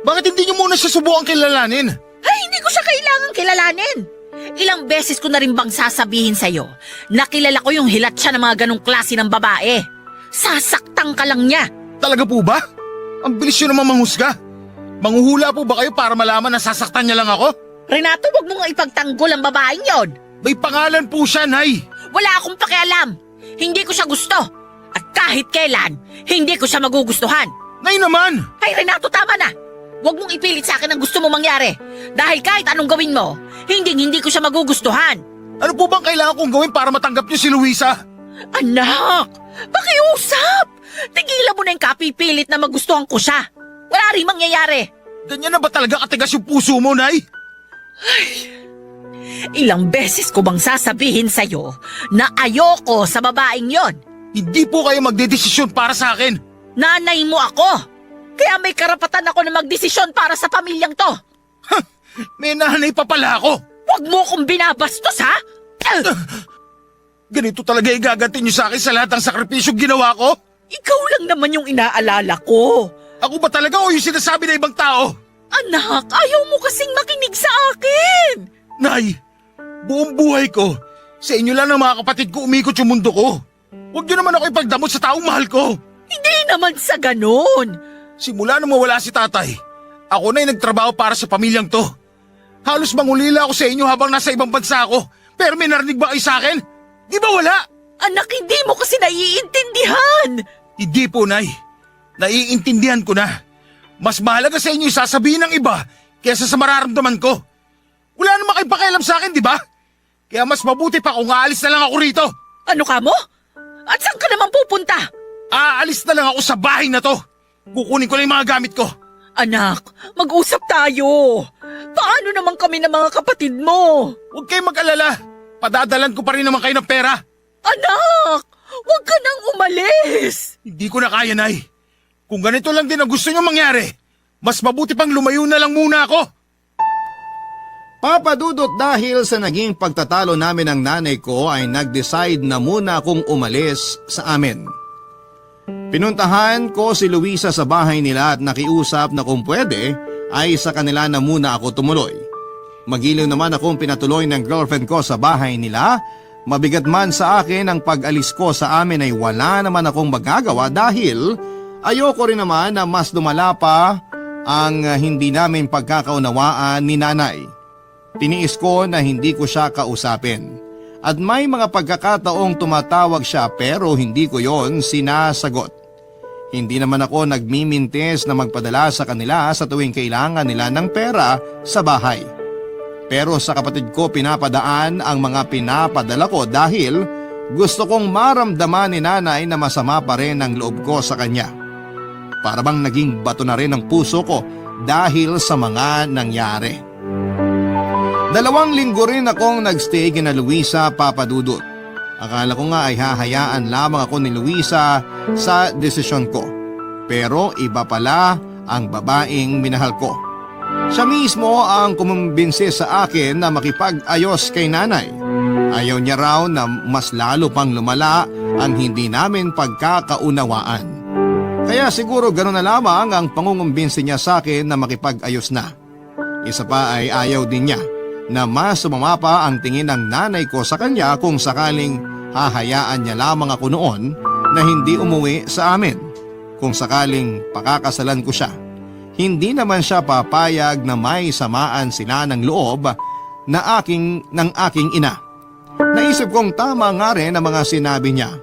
Bakit hindi niyo muna siya subukan kilalanin? Ay, hindi ko siya kailangang kilalanin. Ilang beses ko na rin bang sasabihin sa'yo na kilala ko yung hilat siya ng mga ganong klase ng babae. Sasaktan ka lang niya. Talaga po ba? Ang bilis niyo naman manghusga. Manghuhula po ba kayo para malaman na sasaktan niya lang ako? Renato, wag mo nga ipagtanggol ang babaeng yon. May pangalan po siya, Nay. Wala akong pakialam. Hindi ko siya gusto. At kahit kailan, hindi ko siya magugustuhan. Nay naman! Ay, Renato, tama na. Huwag mong ipilit sa akin ang gusto mo mangyari. Dahil kahit anong gawin mo, hindi ko siya magugustuhan. Ano po bang kailangan kong gawin para matanggap niyo si Luisa? Anak, pakiusap. Tigilan mo na yung kapipilit na magustuhan ko siya. Wala rin mangyayari. Ganyan na ba talaga katigas yung puso mo, Nay? Ilang beses ko bang sasabihin sa'yo na ayoko sa babaeng yon? Hindi po kayo magdedesisyon para sa akin. Nanay mo ako. Kaya may karapatan ako na magdesisyon para sa pamilyang to. May nanay pa pala ako. Huwag mo kong binabastos, ha? Ganito talaga igaganti niyo sa akin sa lahat ng sakripisyong ginawa ko? Ikaw lang naman yung inaalala ko. Ako ba talaga o yung sinasabi ng ibang tao? Anak, ayaw mo kasing makinig sa akin. Nay, buong buhay ko, sa inyo lang ng mga kapatid ko umikot yung mundo ko. Huwag niyo naman ako ipagdamot sa taong mahal ko. Hindi naman sa ganun. Simula nung mawala si tatay, ako na yung nagtrabaho para sa pamilyang to. Halos mangulila ako sa inyo habang nasa ibang bansa ako. Pero may narinig ba kayo sa akin? Di ba wala? Anak, hindi mo kasi naiintindihan. Hindi po, Nay. Naiintindihan ko na. Mas mahalaga sa inyo yung sasabihin ng iba kaysa sa mararamdaman ko. Wala naman kayong pakialam sa akin, di ba? Kaya mas mabuti pa kung aalis na lang ako rito. Ano ka mo? At saan ka naman pupunta? Aalis na lang ako sa bahay na to. Kukunin ko lang yung mga gamit ko. Anak, mag-usap tayo. Paano naman kami ng mga kapatid mo? Huwag kayong mag-alala. Padadalan ko pa rin naman kayo ng pera. Anak, huwag ka nang umalis. Hindi ko na kaya, Nay. Kung ganito lang din ang gusto nyo mangyari, mas mabuti pang lumayo na lang muna ako. Papa Dudut, dahil sa naging pagtatalo namin ng nanay ko ay nag-decide na muna akong umalis sa amin. Pinuntahan ko si Luisa sa bahay nila at nakiusap na kung pwede ay sa kanila na muna ako tumuloy. Magiliw naman akong pinatuloy ng girlfriend ko sa bahay nila. Mabigat man sa akin ang pag-alis ko sa amin ay wala naman akong magagawa dahil ayoko rin naman na mas lumala pa ang hindi namin pagkakaunawaan ni nanay. Tiniis ko na hindi ko siya kausapin. At may mga pagkakataong tumatawag siya pero hindi ko yon sinasagot. Hindi naman ako nagmimintis na magpadala sa kanila sa tuwing kailangan nila ng pera sa bahay. Pero sa kapatid ko pinapadaan ang mga pinapadala ko dahil gusto kong maramdaman ni nanay na masama pa rin ang loob ko sa kanya. Para bang naging bato na rin ang puso ko dahil sa mga nangyari. 2 linggo rin akong nagstay kina Luisa, Papa Dudut. Akala ko nga ay hahayaan lamang ako ni Luisa sa desisyon ko. Pero iba pala ang babaeng minahal ko. Siya mismo ang kumumbinsi sa akin na makipag-ayos kay nanay. Ayaw niya raw na mas lalo pang lumala ang hindi namin pagkakaunawaan. Kaya siguro gano'n na lamang ang pangungumbinsi niya sa akin na makipag-ayos na. Isa pa ay ayaw din niya na mas sumama pa ang tingin ng nanay ko sa kanya kung sakaling hahayaan niya lamang ako noon na hindi umuwi sa amin. Kung sakaling pakakasalan ko siya, hindi naman siya papayag na may samaan sila ng loob ng aking ina. Naisip kong tama nga rin ang mga sinabi niya.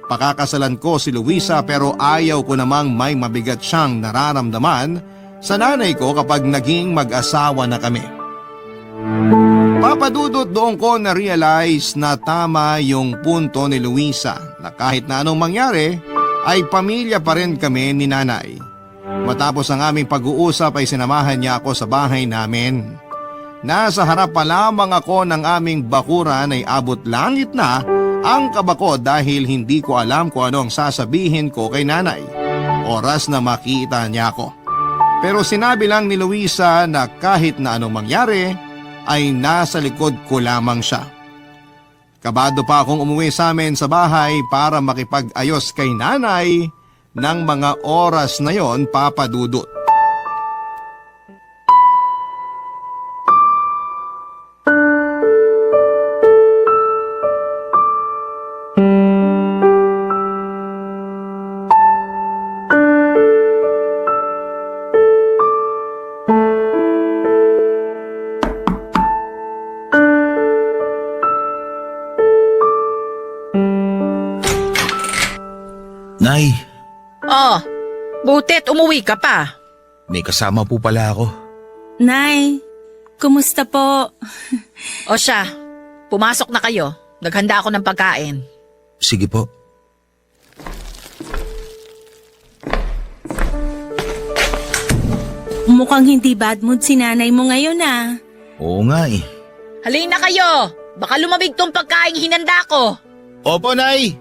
Pakakasalan ko si Luisa pero ayaw ko namang may mabigat siyang nararamdaman sa nanay ko kapag naging mag-asawa na kami. Papa Dudut, doon ko na-realize na tama yung punto ni Luisa na kahit na anong mangyari ay pamilya pa rin kami ni nanay. Matapos ang aming pag-uusap ay sinamahan niya ako sa bahay namin. Nasa harap pa lamang ako ng aming bakuran ay abot langit na ang kaba ko dahil hindi ko alam kung anong sasabihin ko kay nanay. Oras na makita niya ako. Pero sinabi lang ni Luisa na kahit na anong mangyari ay nasa likod ko lamang siya. Kabado pa akong umuwi sa amin sa bahay para makipag-ayos kay nanay ng mga oras na yon, Papa Dudut. Nay, Oh, butit umuwi ka pa. may kasama po pala ako. Nay, kumusta po? O siya, pumasok na kayo. Naghanda ako ng pagkain. Sige po. Mukhang hindi bad mood si nanay mo ngayon ah. Oo nga eh. Halina kayo! Baka lumabig tong pagkain hinanda ko. Opo, Nay!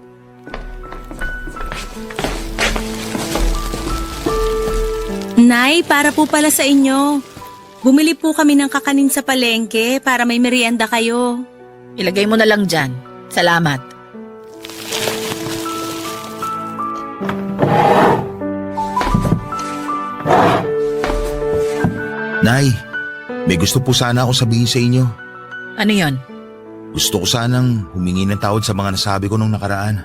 Nay, para po pala sa inyo. Bumili po kami ng kakanin sa palengke para may merienda kayo. Ilagay mo na lang dyan. Salamat. Nay, may gusto po sana ako sabihin sa inyo. Ano yon? Gusto ko sanang humingi ng tawad sa mga nasabi ko nung nakaraan.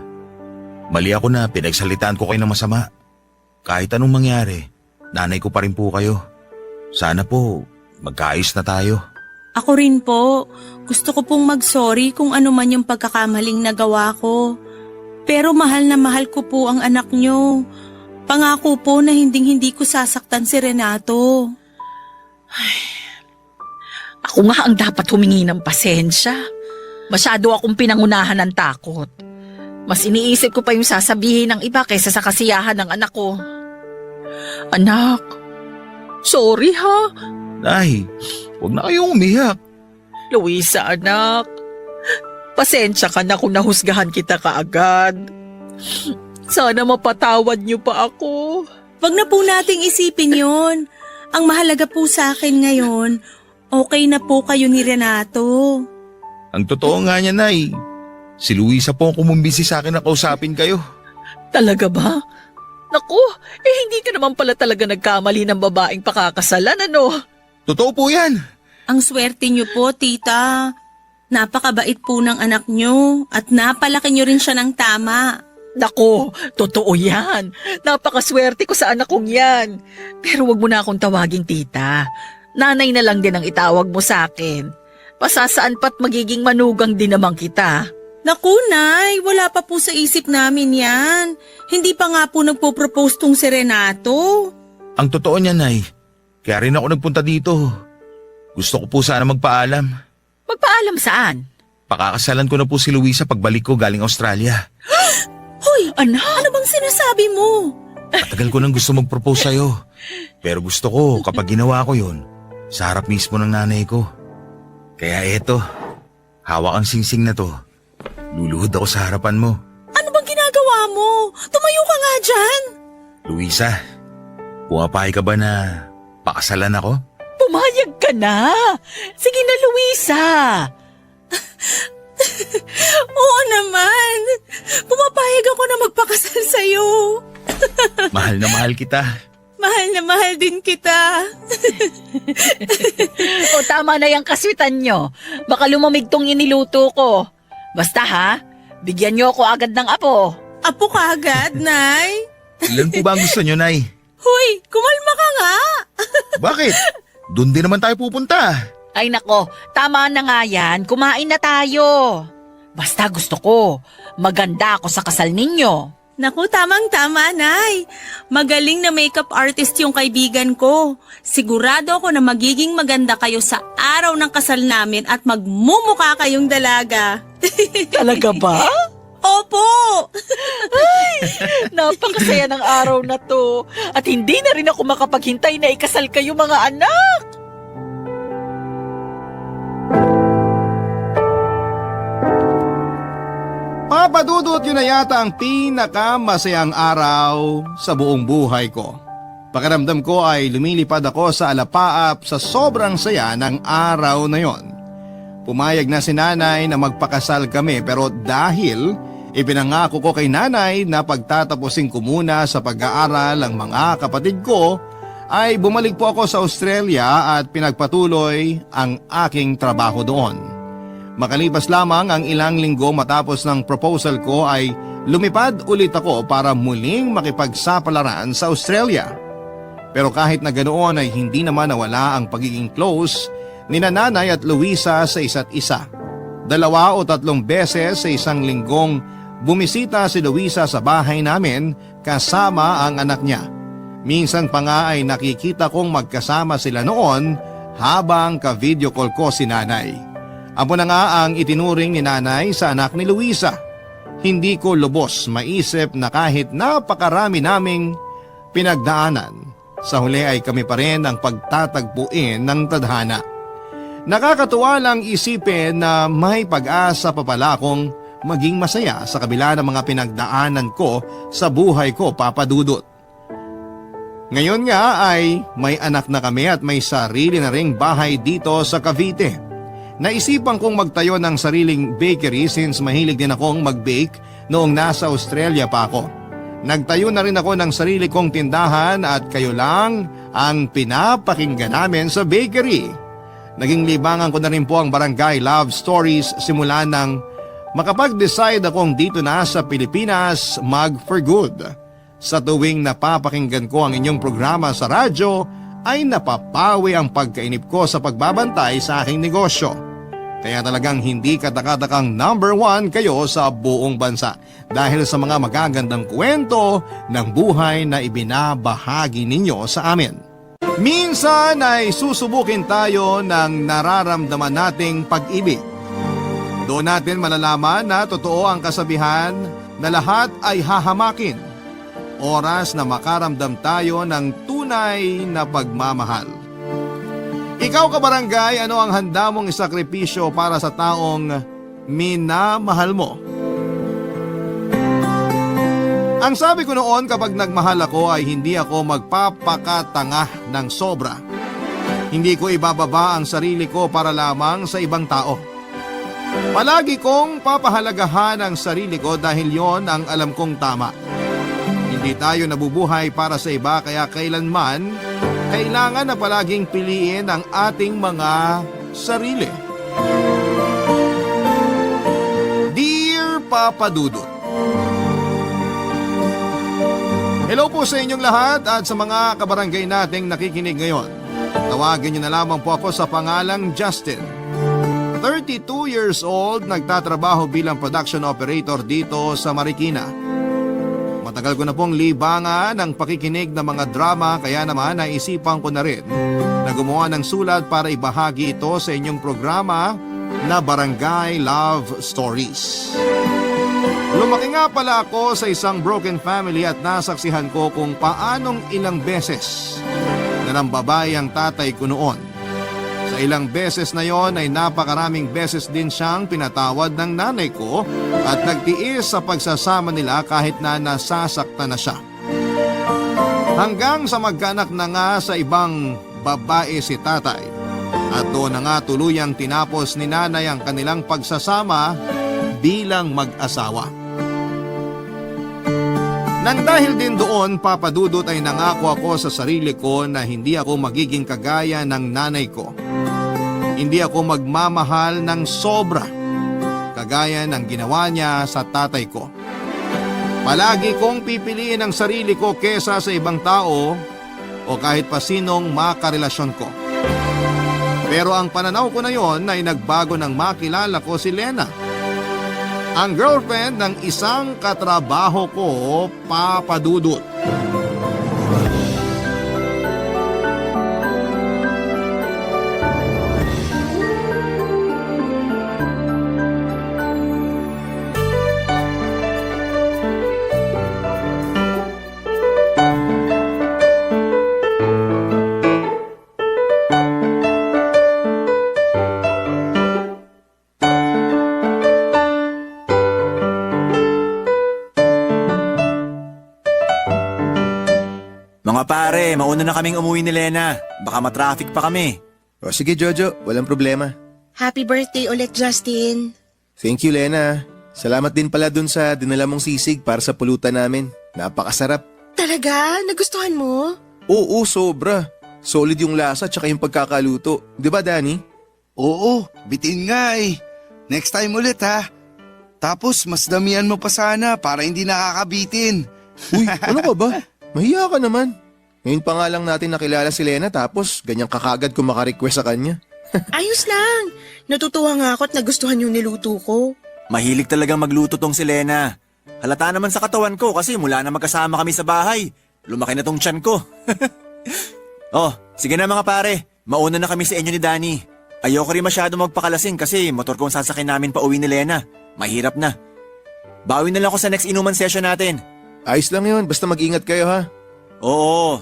Mali ako na pinagsalitaan ko kayo ng masama. Kahit anong mangyari, nanay ko pa rin po kayo. Sana po, magkaayos na tayo. Ako rin po. Gusto ko pong mag-sorry kung ano man yung pagkakamaling nagawa ko. Pero mahal na mahal ko po ang anak nyo. Pangako po na hindi ko sasaktan si Renato. Ako nga ang dapat humingi ng pasensya. Masyado akong pinangunahan ng takot. Mas iniisip ko pa yung sasabihin ng iba kaysa sa kasiyahan ng anak ko. Anak, sorry ha. Nay, huwag na kayong umiyak. Luisa, anak. Pasensya ka na kung nahusgahan kita kaagad. Sana mapatawad niyo pa ako. Wag na po nating isipin yon. Ang mahalaga po sa akin ngayon, okay na po kayo ni Renato. Ang totoo nga niya, Nay. Si Luisa po ang kumumbisi sa akin na kausapin kayo. Talaga ba? Naku, hindi ka naman pala talaga nagkamali ng babaeng pakakasalan, ano? Totoo po yan. Ang swerte niyo po, tita. Napakabait po ng anak niyo at napalaki niyo rin siya ng tama. Naku, totoo yan. Napakaswerte ko sa anak kong yan. Pero wag mo na akong tawaging tita. Nanay na lang din ang itawag mo sa akin. Pasasaan pa't magiging manugang din naman kita. Naku, Nay, wala pa po sa isip namin yan. Hindi pa nga po nagpo-propose tong si Renato. Ang totoo niya, Nay. Kaya rin ako nagpunta dito. Gusto ko po sana magpaalam. Magpaalam saan? Pakakasalan ko na po si Luisa pagbalik ko galing Australia. Hoy, Anak, ano bang sinasabi mo? Matagal ko nang gusto mag-propose sa'yo. Pero gusto ko kapag ginawa ko yun, sa harap mismo ng nanay ko. Kaya eto, hawak ang singsing na to. Luluhod ako sa harapan mo. Ano bang ginagawa mo? Tumayo ka nga dyan. Luisa, pumapayag ka ba na pakasalan ako? pumayag ka na. Sige na, Luisa. Oo naman. Pumapayag ako na magpakasal sa'yo. Mahal na mahal kita. Mahal na mahal din kita. O tama na yung kaswitan nyo. Baka lumamig tong iniluto ko. Basta ha, bigyan nyo ako agad ng apo. Apo ka agad, Nay? Ilan po ba ang gusto nyo, Nay? Hoy, kumalma ka nga. Bakit? Doon din naman tayo pupunta. Ay nako, tama na nga yan. Kumain na tayo. Basta gusto ko, maganda ako sa kasal ninyo. Naku, tamang-tama, Nay. Magaling na makeup artist yung kaibigan ko. Sigurado ako na magiging maganda kayo sa araw ng kasal namin at magmumukha kayong dalaga. Talaga ba? Opo! Napakasaya ng araw na to. At hindi na rin ako makapaghintay na ikasal kayo mga anak. Papadudot yun na yata ang pinakamasayang araw sa buong buhay ko. Pakiramdam ko ay lumilipad ako sa alapaap sa sobrang saya ng araw na yon. Pumayag na si nanay na magpakasal kami pero dahil ipinangako ko kay nanay na pagtatapusin ko muna sa pag-aaral ang mga kapatid ko, ay bumalik po ako sa Australia at pinagpatuloy ang aking trabaho doon. Makalipas lamang ang ilang linggo matapos ng proposal ko ay lumipad ulit ako para muling makipagsapalaran sa Australia. Pero kahit na ganoon ay hindi naman nawala ang pagiging close ni Nanay at Luisa sa isa't isa. 2 o 3 beses sa isang linggong bumisita si Luisa sa bahay namin kasama ang anak niya. Minsan pa nga ay nakikita kong magkasama sila noon habang ka-video call ko si Nanay. Apo na nga ang itinuring ni Nanay sa anak ni Luisa. Hindi ko lubos maisip na kahit napakarami naming pinagdaanan, sa huli ay kami pa rin ang pagtatagpuin ng tadhana. Nakakatuwa lang isipin na may pag-asa pa pala akong maging masaya sa kabila ng mga pinagdaanan ko sa buhay ko, Papa Dudut. Ngayon nga ay may anak na kami at may sarili na ring bahay dito sa Cavite. Naisipan kong magtayo ng sariling bakery since mahilig din akong mag-bake noong nasa Australia pa ako. Nagtayo na rin ako ng sarili kong tindahan at kayo lang ang pinapakinggan namin sa bakery. Naging libangan ko na rin po ang Barangay Love Stories simula nang makapag-decide akong dito na sa Pilipinas mag for good. Sa tuwing napapakinggan ko ang inyong programa sa radyo ay napapawi ang pagkainip ko sa pagbabantay sa aking negosyo. Kaya talagang hindi katakatakang number 1 kayo sa buong bansa dahil sa mga magagandang kwento ng buhay na ibinabahagi ninyo sa amin. Minsan ay susubukin tayo ng nararamdaman nating pag-ibig. Doon natin malalaman na totoo ang kasabihan na lahat ay hahamakin. Oras na makaramdam tayo ng tunay na pagmamahal. Ikaw kabarangay, ano ang handa mong isakripisyo para sa taong minamahal mo? Ang sabi ko noon kapag nagmahal ako ay hindi ako magpapakatanga ng sobra. Hindi ko ibababa ang sarili ko para lamang sa ibang tao. Palagi kong papahalagahan ang sarili ko dahil yon ang alam kong tama. Hindi tayo nabubuhay para sa iba kaya kailanman kailangan na palaging piliin ang ating mga sarili. Dear Papa Dudut, hello po sa inyong lahat at sa mga kabarangay nating nakikinig ngayon. Tawagin niyo na lamang po ako sa pangalang Justin. 32 years old, nagtatrabaho bilang production operator dito sa Marikina. Matagal ko na pong libangan ang pakikinig ng mga drama kaya naman naisipan ko na rin na gumawa ng sulat para ibahagi ito sa inyong programa na Barangay Love Stories. Lumaki nga pala ako sa isang broken family at nasaksihan ko kung paanong ilang beses na nambabay ang tatay ko noon. Sa ilang beses na yon ay napakaraming beses din siyang pinatawad ng nanay ko at nagtiis sa pagsasama nila kahit na nasasaktan na siya. Hanggang sa magkaanak na nga sa ibang babae si tatay at doon na nga tuluyang tinapos ni nanay ang kanilang pagsasama bilang mag-asawa. Nang dahil din doon, Papa Dudut, ay nangako ako sa sarili ko na hindi ako magiging kagaya ng nanay ko. Hindi ako magmamahal ng sobra, kagaya ng ginawa niya sa tatay ko. Palagi kong pipiliin ang sarili ko kesa sa ibang tao o kahit pa sinong makarelasyon ko. Pero ang pananaw ko na yon ay nagbago nang makilala ko si Lena, ang girlfriend ng isang katrabaho ko, Papa Dudut. Mga pare, mauna na kaming umuwi ni Lena. Baka matraffic pa kami. O sige Jojo, walang problema. Happy birthday ulit, Justin. Thank you Lena. Salamat din pala dun sa dinala mong sisig para sa pulutan namin. Napakasarap. Talaga? Nagustuhan mo? Oo, sobra. Solid yung lasa tsaka yung pagkakaluto. Di ba Danny? Oo, bitin nga eh. Next time ulit ha. Tapos mas damihan mo pa sana para hindi nakakabitin. Uy, ano ka ba? Mahiya ka naman. Ngayon pa nga lang natin nakilala si Lena tapos ganyang kakagad kung maka-request sa kanya. Ayos lang. Natutuwa nga ako at nagustuhan yung niluto ko. Mahilig talagang magluto tong si Lena. Halata naman sa katawan ko kasi mula na magkasama kami sa bahay. Lumaki na tong tiyan ko. Oh, sige na mga pare. Mauna na kami sa inyo ni Danny. Ayoko rin masyado magpakalasing kasi motor ko ang sasakin namin pa uwi ni Lena. Mahirap na. Bawi na lang ako sa next inuman session natin. Ayos lang yun, basta mag-ingat kayo ha. Oo.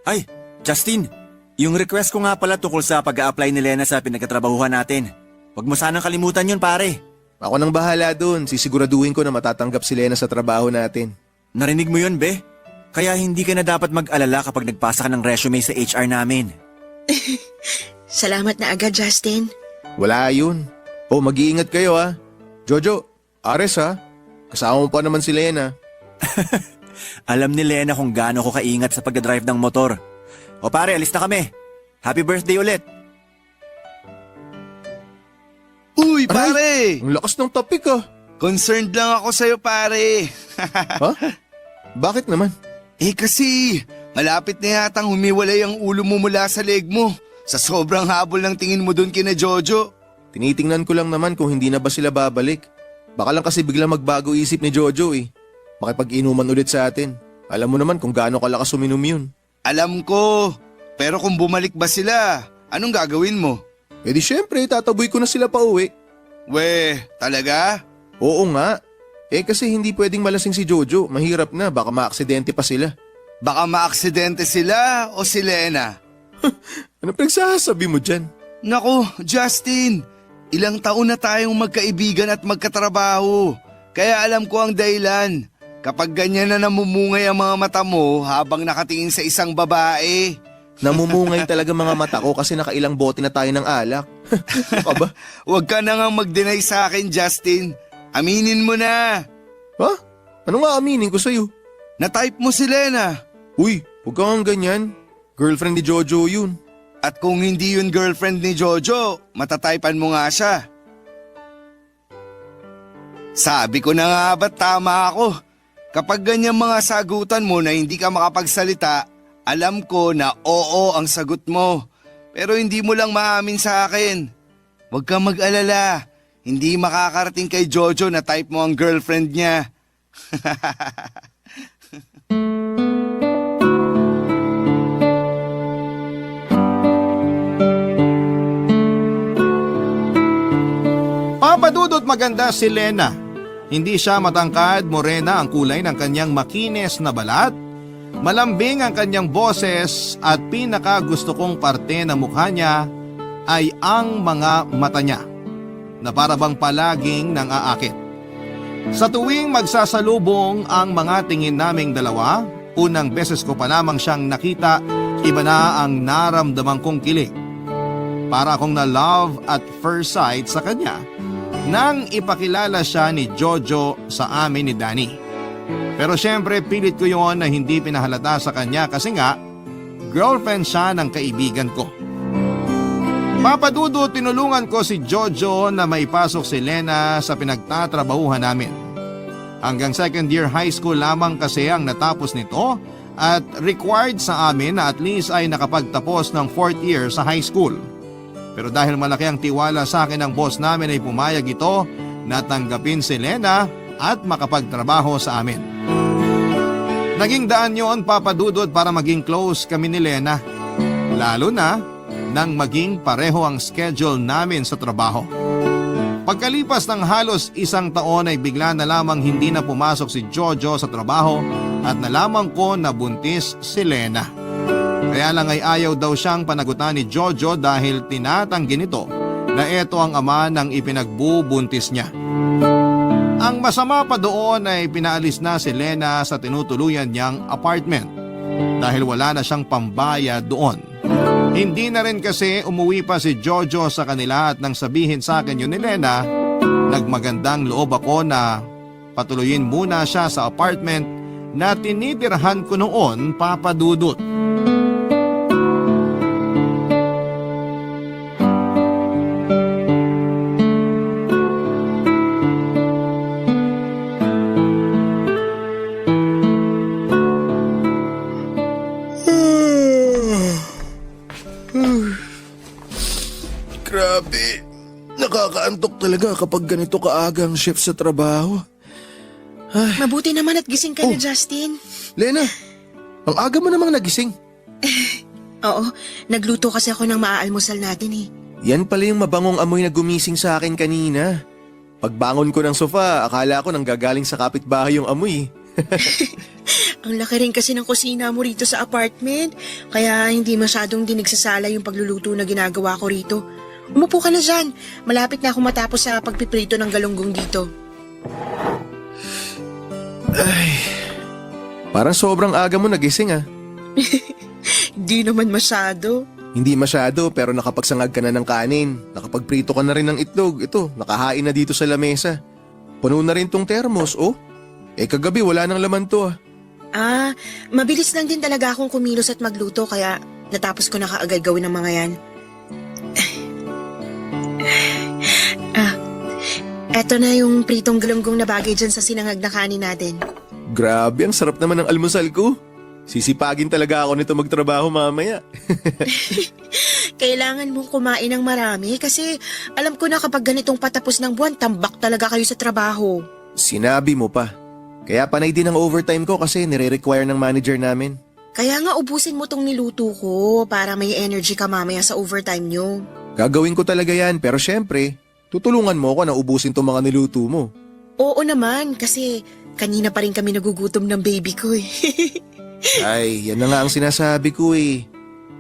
Ay, Justin, yung request ko nga pala tungkol sa pag-a-apply ni Lena sa pinagkatrabahuhan natin. Huwag mo sanang kalimutan yun pare. Ako nang bahala dun, sisiguraduhin ko na matatanggap si Lena sa trabaho natin. Narinig mo yun, be? Kaya hindi ka na dapat mag-alala kapag nagpasa ka ng resume sa HR namin. Salamat na agad, Justin. Wala yun. O mag-iingat kayo ha. Jojo, Ares ha. Kasama mo pa naman si Lena. Alam ni Lena kung gaano ko kaingat sa pagdadrive ng motor. O pare, alis na kami. Happy birthday ulit. Uy, pare! Ang lakas ng topic ah. Concerned lang ako sa'yo, pare. Ha? Bakit naman? Kasi, malapit na yatang humiwalay ang ulo mo mula sa leg mo. Sa sobrang habol ng tingin mo dun kina Jojo. Tinitingnan ko lang naman kung hindi na ba sila babalik. Baka lang kasi biglang magbago isip ni Jojo eh. Makipag-inuman ulit sa atin. Alam mo naman kung gaano kalakas uminom yun. Alam ko. Pero kung bumalik ba sila, anong gagawin mo? Eh di syempre, tataboy ko na sila pa uwi. Weh, talaga? Oo nga. Kasi hindi pwedeng malasing si Jojo. Mahirap na, baka maaksidente pa sila. Baka maaksidente sila o si Lena? Ano pinagsasabi mo dyan? Nako, Justin. Ilang taon na tayong magkaibigan at magkatrabaho. Kaya alam ko ang dahilan. Kapag ganyan na namumungay ang mga mata mo habang nakatingin sa isang babae. Namumungay talaga mga mata ko kasi nakailang bote na tayo ng alak. Aba? Huwag ka na nga mag-deny sa akin, Justin. Aminin mo na. Ha? Ano nga aminin ko sa'yo? Na-type mo si Lena. Uy, huwag kang ganyan. Girlfriend ni Jojo yun. At kung hindi yun girlfriend ni Jojo, matatypan mo nga siya. Sabi ko na nga ba't tama ako? Kapag ganyan mga sagutan mo na hindi ka makapagsalita, alam ko na oo ang sagot mo. Pero hindi mo lang maamin sa akin. Huwag kang mag-alala. Hindi makakarating kay Jojo na type mo ang girlfriend niya. Papadudot maganda si Lena. Hindi siya matangkad, morena ang kulay ng kanyang makines na balat. Malambing ang kanyang boses at pinaka gusto kong parte ng mukha niya ay ang mga mata niya na para bang palaging nang-aakit. Sa tuwing magsasalubong ang mga tingin naming dalawa, unang beses ko pa lamang siyang nakita, iba na ang naramdaman kong kilig. Para akong na love at first sight sa kanya nang ipakilala siya ni Jojo sa amin ni Danny. Pero syempre pilit ko yon na hindi pinahalata sa kanya kasi nga girlfriend siya ng kaibigan ko. Papadudo, tinulungan ko si Jojo na maipasok si Lena sa pinagtatrabahuhan namin. Hanggang second year high school lamang kasi ang natapos nito at required sa amin na at least ay nakapagtapos ng fourth year sa high school. Pero dahil malaki ang tiwala sa akin ng boss namin ay pumayag ito na tanggapin si Lena at makapagtrabaho sa amin. Naging daan yon, Papadudod, para maging close kami ni Lena. Lalo na nang maging pareho ang schedule namin sa trabaho. Pagkalipas ng halos isang taon ay bigla na lamang hindi na pumasok si Jojo sa trabaho at nalaman ko na buntis si Lena. Kaya lang ay ayaw daw siyang panagutan ni Jojo dahil tinatanggi nito na ito ang ama ng ipinagbubuntis niya. Ang masama pa doon ay pinaalis na si Lena sa tinutuluyan niyang apartment dahil wala na siyang pambayad doon. Hindi na rin kasi umuwi pa si Jojo sa kanila at nang sabihin sa akin yun ni Lena, nagmagandang loob ako na patuloyin muna siya sa apartment na tinitirhan ko noon, Papadudot. Grabe. Nakakaantok talaga kapag ganito kaaga ang shift sa trabaho. Mabuti naman at gising ka na, Justin. Lena, ang aga mo namang nagising. Oo, nagluto kasi ako ng maaalmusal natin eh. Yan pala yung mabangong amoy na gumising sa akin kanina. Pagbangon ko ng sofa, akala ko nanggagaling sa kapitbahay yung amoy. Ang laki rin kasi ng kusina mo rito sa apartment, kaya hindi masyadong dinigsasala yung pagluluto na ginagawa ko rito. Umupo ka na dyan. Malapit na ako matapos sa pagpiprito ng galunggong dito. Ay, parang sobrang aga mo nagising ah. Di naman masyado. Hindi masyado pero nakapagsangag ka na ng kanin. Nakapagprito ka na rin ng itlog. Ito, nakahain na dito sa lamesa. Puno na rin tong termos, oh. Kagabi wala nang laman to ah. Mabilis lang din talaga akong kumilos at magluto kaya natapos ko na kaagad gawin ang mga yan. Eto na yung pritong galunggong na bagay dyan sa sinangag na kanin natin. Grabe, ang sarap naman ng almusal ko. Sisipagin talaga ako nito magtrabaho mamaya. Kailangan mong kumain ng marami kasi alam ko na kapag ganitong patapos ng buwan, tambak talaga kayo sa trabaho. Sinabi mo pa. Kaya panay din ang overtime ko kasi nire-require ng manager namin. Kaya nga ubusin mo tong niluto ko para may energy ka mamaya sa overtime nyo. Gagawin ko talaga yan pero syempre, tutulungan mo ako na ubusin tong mga niluto mo. Oo naman, kasi kanina pa rin kami nagugutom ng baby ko eh. Ay, yan na nga ang sinasabi ko eh.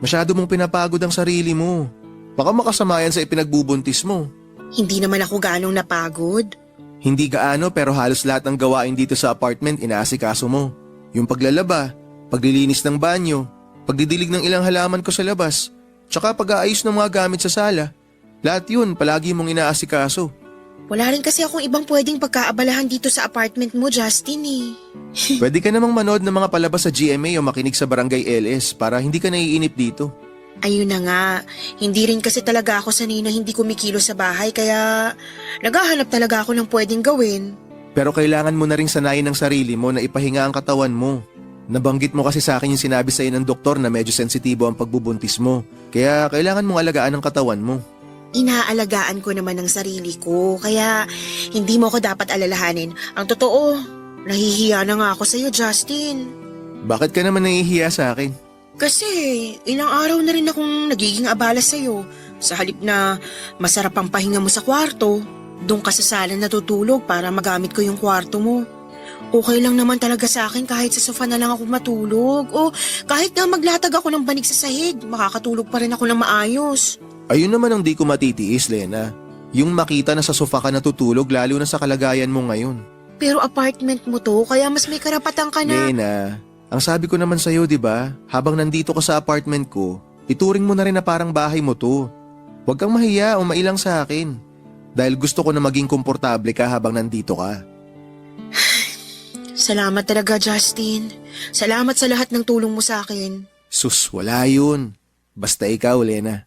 Masyado mong pinapagod ang sarili mo. Baka makasama yan sa ipinagbubuntis mo. Hindi naman ako ganong napagod. Hindi gaano pero halos lahat ng gawain dito sa apartment inaasikaso mo. Yung paglalaba, paglilinis ng banyo, pagdidilig ng ilang halaman ko sa labas, tsaka pag-aayos ng mga gamit sa sala. Lahat yun palagi mong inaasikaso. Wala rin kasi akong ibang pwedeng pagkaabalahan dito sa apartment mo, Justin eh. Pwede ka namang manood ng mga palabas sa GMA o makinig sa Barangay LS para hindi ka naiinip dito. Ayun na nga, hindi rin kasi talaga ako sanay na hindi kumikilo sa bahay kaya naghahanap talaga ako ng pwedeng gawin. Pero kailangan mo na ring sanayin ng sarili mo na ipahinga ang katawan mo. Nabanggit mo kasi sa akin yung sinabi sa'yo ng doktor na medyo sensitibo ang pagbubuntis mo. Kaya kailangan mong alagaan ang katawan mo. Inaalagaan ko naman ang sarili ko kaya hindi mo ako dapat alalahanin. Ang totoo, nahihiya na nga ako sa'yo, Justin. Bakit ka naman nahihiya sa akin? Kasi ilang araw na rin akong nagiging abala sa'yo. Sa halip na masarap ang pahinga mo sa kwarto, doon ka sa sala natutulog para magamit ko yung kwarto mo. Okay lang naman talaga sa akin kahit sa sofa na lang ako matulog. O kahit nga maglatag ako ng banig sa sahig, makakatulog pa rin ako ng maayos. Ayun naman ang di ko matitiis, Lena. Yung makita na sa sofa ka natutulog lalo na sa kalagayan mo ngayon. Pero apartment mo to, kaya mas may karapatan ka na. Lena, ang sabi ko naman sa'yo, di ba? Habang nandito ka sa apartment ko, ituring mo na rin na parang bahay mo to. Huwag kang mahiya o mailang sa akin. Dahil gusto ko na maging komportable ka habang nandito ka. Salamat talaga, Justin. Salamat sa lahat ng tulong mo sa akin. Sus, wala yun. Basta ikaw, Lena.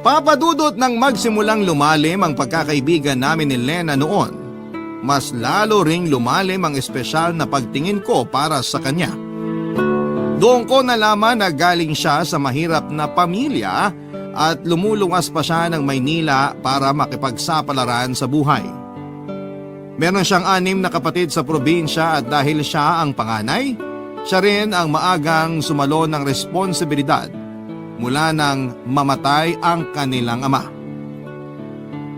Papadudot nang magsimulang lumalim ang pagkakaibigan namin ni Lena noon, mas lalo ring lumalim ang espesyal na pagtingin ko para sa kanya. Doon ko nalaman na galing siya sa mahirap na pamilya at lumulungas pa siya ng Maynila para makipagsapalaran sa buhay. Meron siyang 6 na kapatid sa probinsya at dahil siya ang panganay, siya rin ang maagang sumalo ng responsibilidad mula nang mamatay ang kanilang ama.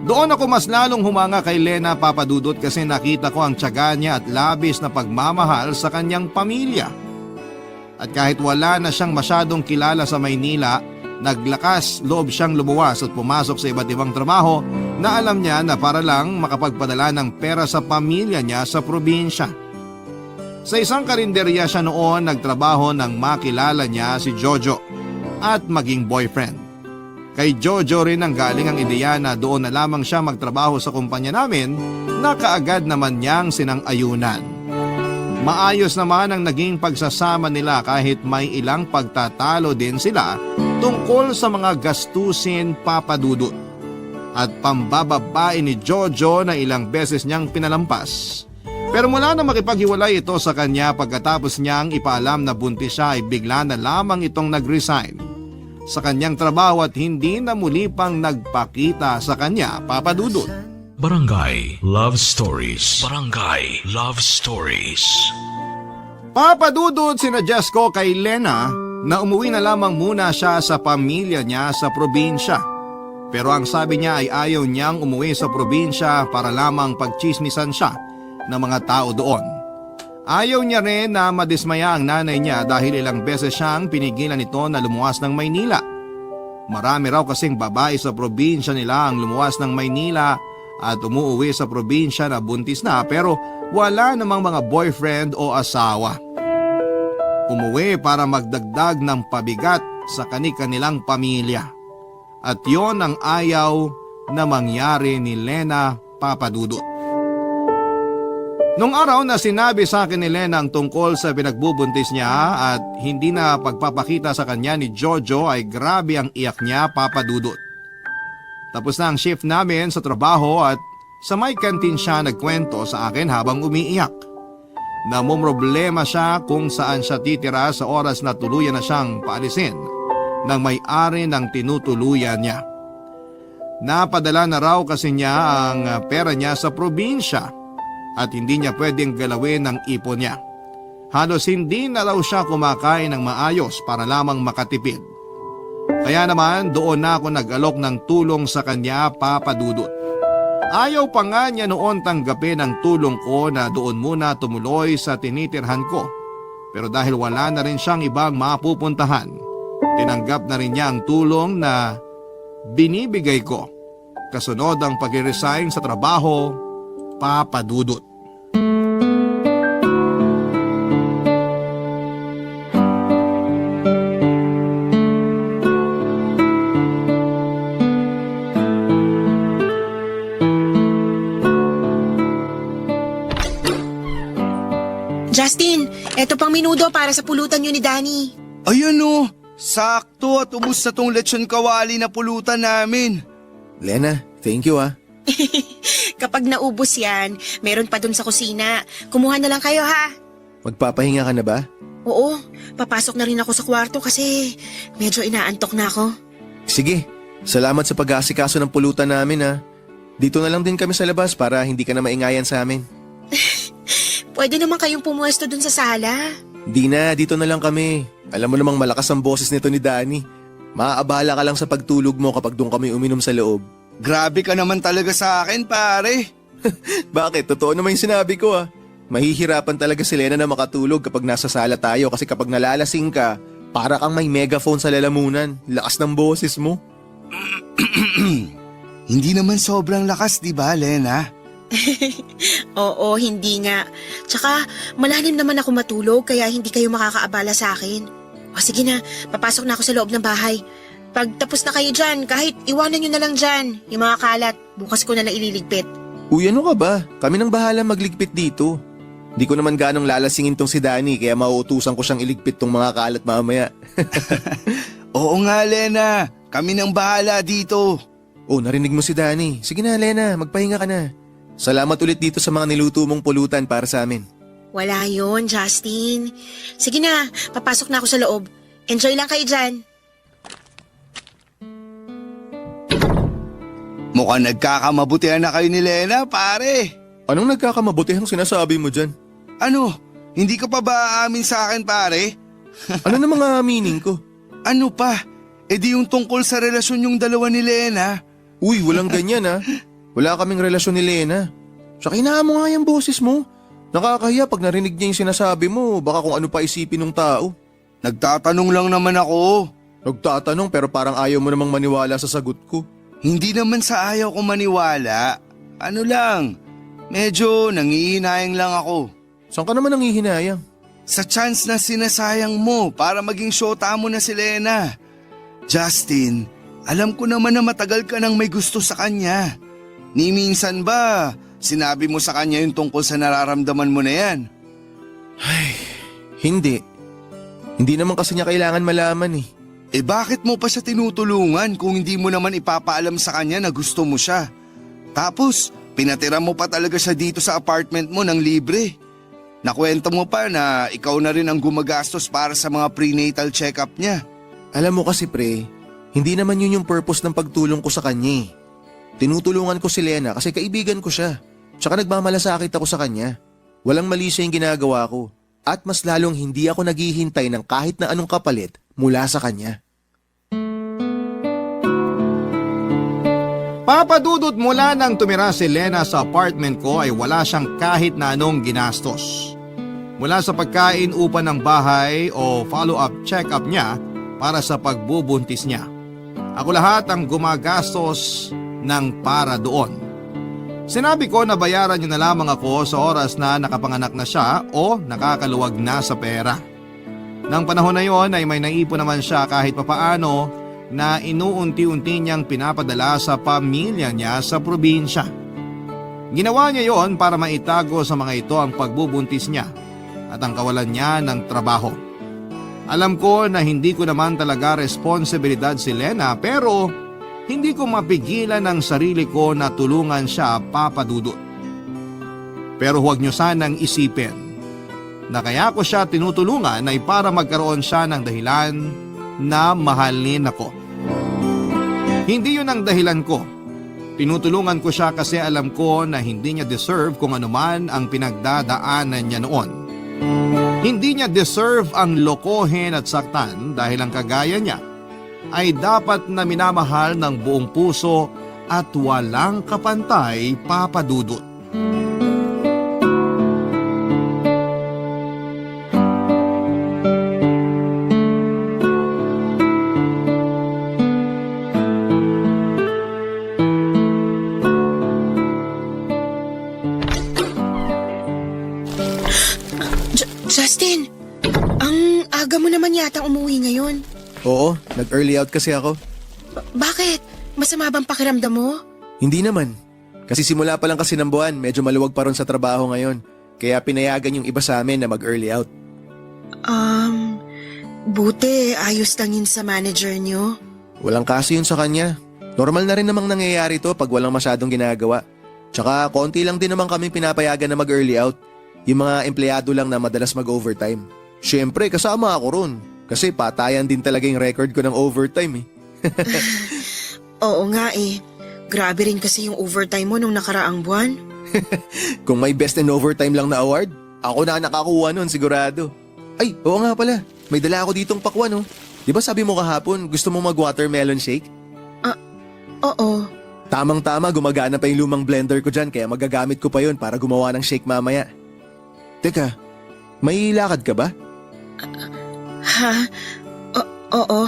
Doon ako mas lalong humanga kay Lena, Papadudot, kasi nakita ko ang tiyaga niya at labis na pagmamahal sa kanyang pamilya. At kahit wala na siyang masyadong kilala sa Maynila, naglakas loob siyang lumuwas at pumasok sa iba't ibang trabaho na alam niya na para lang makapagpadala ng pera sa pamilya niya sa probinsya. Sa isang karinderya siya noon nagtrabaho nang makilala niya si Jojo at maging boyfriend. Kay Jojo rin ang galing ang ideya na doon na lamang siya magtrabaho sa kumpanya namin na kaagad naman niyang sinang-ayunan. Maayos naman ang naging pagsasama nila kahit may ilang pagtatalo din sila tungkol sa mga gastusin, Papadudot. At pambababae ni Jojo na ilang beses niyang pinalampas. Pero mula na makipaghiwalay ito sa kanya pagkatapos niyang ipaalam na buntis siya ay bigla na lamang itong nag-resign sa kanyang trabaho at hindi na muli pang nagpakita sa kanya, Papadudot. Barangay Love Stories. Barangay Love Stories. Papadudot, sinuggest ko kay Lena na umuwi na lamang muna siya sa pamilya niya sa probinsya. Pero ang sabi niya ay ayaw niyang umuwi sa probinsya para lamang pagchismisan siya ng mga tao doon. Ayaw niya rin na madismaya ang nanay niya dahil ilang beses siyang pinigilan nito na lumuwas ng Maynila. Marami raw kasing babae sa probinsya nila ang lumuwas ng Maynila at umuwi sa probinsya na buntis na pero wala namang mga boyfriend o asawa. Umuwi para magdagdag ng pabigat sa kanilang pamilya. At yon ang ayaw na mangyari ni Lena, Papadudot. Nung araw na sinabi sa akin ni Lena ang tungkol sa pinagbubuntis niya at hindi na pagpapakita sa kanya ni Jojo ay grabe ang iyak niya, Papa Dudut. Tapos na ang shift namin sa trabaho at sa may kantin siya nagkwento sa akin habang umiiyak. Namumroblema siya kung saan siya titira sa oras na tuluyan na siyang paalisin ng may-ari ng tinutuluyan niya. Napadala na raw kasi niya ang pera niya sa probinsya at hindi niya pwedeng galawin ang ipon niya. Halos hindi na raw siya kumakain ng maayos para lamang makatipid. Kaya naman doon na ako nag-alok ng tulong sa kanya, Papa Dudut. Ayaw pa nga niya noon tanggapin ang tulong ko na doon muna tumuloy sa tinitirhan ko. Pero dahil wala na rin siyang ibang mapupuntahan, tinanggap na rin niya ang tulong na binibigay ko. Kasunod ang pag-resign sa trabaho, Papa Dudut. Justin, eto pang minudo para sa pulutan nyo ni Danny. Ayan o, sakto at ubos na tong lechon kawali na pulutan namin. Lena, thank you ah. Kapag naubos yan, meron pa dun sa kusina. Kumuha na lang kayo ha. Magpapahinga ka na ba? Oo, papasok na rin ako sa kwarto kasi medyo inaantok na ako. Sige, salamat sa pag-aasikaso ng pulutan namin ah. Dito na lang din kami sa labas para hindi ka na maingayan sa amin. Pwede naman kayong pumuesto dun sa sala. Di na, dito na lang kami. Alam mo namang malakas ang boses nito ni Danny. Maaabala ka lang sa pagtulog mo kapag doon kami uminom sa loob. Grabe ka naman talaga sa akin, pare. Bakit? Totoo naman yung sinabi ko ah. Mahihirapan talaga si Lena na makatulog kapag nasa sala tayo kasi kapag nalalasing ka, para kang may megaphone sa lalamunan. Lakas ng boses mo. Hindi naman sobrang lakas, di ba, Lena? Oo, hindi nga. Tsaka malalim naman ako matulog kaya hindi kayo makakaabala sa akin. O sige na, papasok na ako sa loob ng bahay. Pag tapos na kayo dyan, kahit iwanan nyo na lang dyan, yung mga kalat, bukas ko na lang ililigpit. Uy, ano ka ba? Kami nang bahala magligpit dito. Di ko naman ganong lalasingin tong si Danny kaya mauutusan ko siyang iligpit tong mga kalat mamaya. Oo nga, Lena. Kami nang bahala dito. Oh, narinig mo si Danny. Sige na, Lena, magpahinga ka na. Salamat ulit dito sa mga niluto mong pulutan para sa amin. Wala yon, Justin. Sige na, papasok na ako sa loob. Enjoy lang kayo dyan. Mukhang nagkakamabutihan na kayo ni Lena, pare. Anong nagkakamabutihang sinasabi mo dyan? Ano? Hindi ka pa ba aamin sa akin, pare? Ano na mga meaning ko? Ano pa? E di yung tungkol sa relasyon yung dalawa ni Lena. Uy, walang ganyan ah. Wala kaming relasyon ni Lena. Tsaka hinaan mo nga yung boses mo. Nakakahiya pag narinig niya yung sinasabi mo, baka kung ano pa isipin ng tao. Nagtatanong lang naman ako. Nagtatanong pero parang ayaw mo namang maniwala sa sagot ko. Hindi naman sa ayaw ko maniwala. Ano lang, medyo nangihinayang lang ako. Saan ka naman nangihinayang? Sa chance na sinasayang mo para maging syota mo na si Lena. Justin, alam ko naman na matagal ka nang may gusto sa kanya. Ni minsan ba, sinabi mo sa kanya yung tungkol sa nararamdaman mo na yan? Ay, hindi. Hindi naman kasi niya kailangan malaman eh. Eh bakit mo pa siya tinutulungan kung hindi mo naman ipapaalam sa kanya na gusto mo siya? Tapos, pinatira mo pa talaga siya dito sa apartment mo ng libre. Nakwento mo pa na ikaw na rin ang gumagastos para sa mga prenatal check-up niya. Alam mo kasi pre, hindi naman yun yung purpose ng pagtulong ko sa kanya eh. Tinutulungan ko si Lena kasi kaibigan ko siya. Tsaka nagmamalasakit ako sa kanya. Walang mali siya yung ginagawa ko. At mas lalong hindi ako naghihintay ng kahit na anong kapalit mula sa kanya. Papadudot mula nang tumira si Lena sa apartment ko ay wala siyang kahit na anong ginastos. Mula sa pagkain upa ng bahay o follow-up check-up niya para sa pagbubuntis niya. Ako lahat ang gumagastos ng para doon. Sinabi ko na bayaran niyo na lamang ako sa oras na nakapanganak na siya o nakakaluwag na sa pera. Nang panahon na yon ay may naipon naman siya kahit papaano na inuunti-unti niyang pinapadala sa pamilya niya sa probinsya. Ginawa niya yon para maitago sa mga ito ang pagbubuntis niya at ang kawalan niya ng trabaho. Alam ko na hindi ko naman talaga responsibilidad si Lena pero hindi ko mapigilan ang sarili ko na tulungan siya, Papa Dudut. Pero huwag niyo sanang isipin na kaya ko siya tinutulungan ay para magkaroon siya ng dahilan na mahalin ako. Hindi yun ang dahilan ko. Tinutulungan ko siya kasi alam ko na hindi niya deserve kung anuman ang pinagdadaanan niya noon. Hindi niya deserve ang lokohin at saktan dahil ang kagaya niya ay dapat na minamahal ng buong puso at walang kapantay, Papa Dudut. Justin, ang aga mo naman yata umuwi ngayon. Oo, nag-early out kasi ako. Bakit? Masama bang pakiramdam mo? Hindi naman. Kasi simula pa lang kasi ng buwan, medyo maluwag pa ron sa trabaho ngayon. Kaya pinayagan yung iba sa amin na mag-early out. Buti ayos lang yun sa manager nyo. Walang kaso yun sa kanya. Normal na rin namang nangyayari to pag walang masyadong ginagawa. Tsaka konti lang din naman kami pinapayagan na mag-early out. Yung mga empleyado lang na madalas mag-overtime. Siyempre, kasama ako ron. Kasi patayan din talaga yung record ko ng overtime eh. Oo nga eh. Grabe rin kasi yung overtime mo nung nakaraang buwan. Kung may best in overtime lang na award, ako na nakakuha nun sigurado. Ay, oo nga pala. May dala ako ditong pakwan oh. Di ba sabi mo kahapon, gusto mo mag-watermelon shake? Oo. Tamang-tama, gumagana pa yung lumang blender ko dyan kaya magagamit ko pa yun para gumawa ng shake mamaya. Teka, may lakad ka ba? Ha? Oo.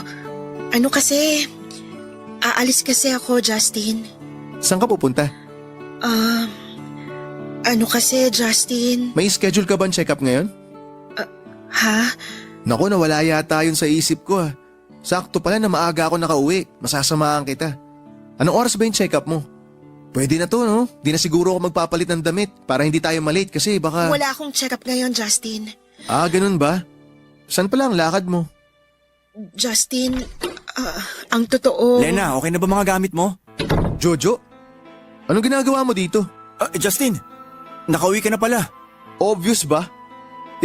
Ano kasi? Aalis kasi ako, Justin. Saan ka pupunta? Ano kasi, Justin? May schedule ka ba check-up ngayon? Ha? Naku, nawala yata yun sa isip ko ah. Sakto pala na maaga ako nakauwi. Masasamahan kita. Anong oras ba yung check-up mo? Pwede na to, no? Di na siguro ako magpapalit ng damit para hindi tayo malate kasi baka... Wala akong check-up ngayon, Justin. Ah, ganun ba? Saan pala ang lakad mo? Justin, ang totoo... Lena, okay na ba mga gamit mo? Jojo? Anong ginagawa mo dito? Justin, nakauwi ka na pala. Obvious ba?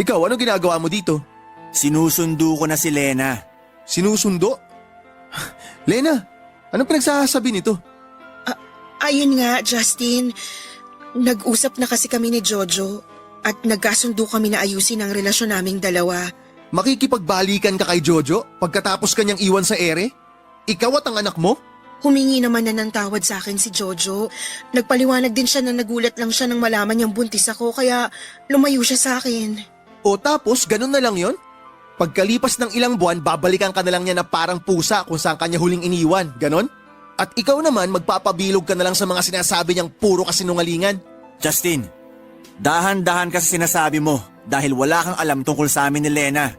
Ikaw, anong ginagawa mo dito? Sinusundo ko na si Lena. Sinusundo? Lena, anong pinagsasabi nito? Ayun nga, Justin. Nag-usap na kasi kami ni Jojo at nagkasundo kami na ayusin ang relasyon naming dalawa. Makikipagbalikan ka kay Jojo pagkatapos kanyang iwan sa ere? Ikaw at ang anak mo? Humingi naman na ng tawad sa akin si Jojo. Nagpaliwanag din siya na nagulat lang siya nang malaman niyang buntis ako kaya lumayo siya sa akin. O tapos, ganun na lang yon? Pagkalipas ng ilang buwan, babalikan ka na lang niya na parang pusa kung saan kanya huling iniwan, ganon? At ikaw naman, magpapabilog ka na lang sa mga sinasabi niyang puro kasinungalingan. Justin, dahan-dahan ka sa sinasabi mo dahil wala kang alam tungkol sa amin ni Lena.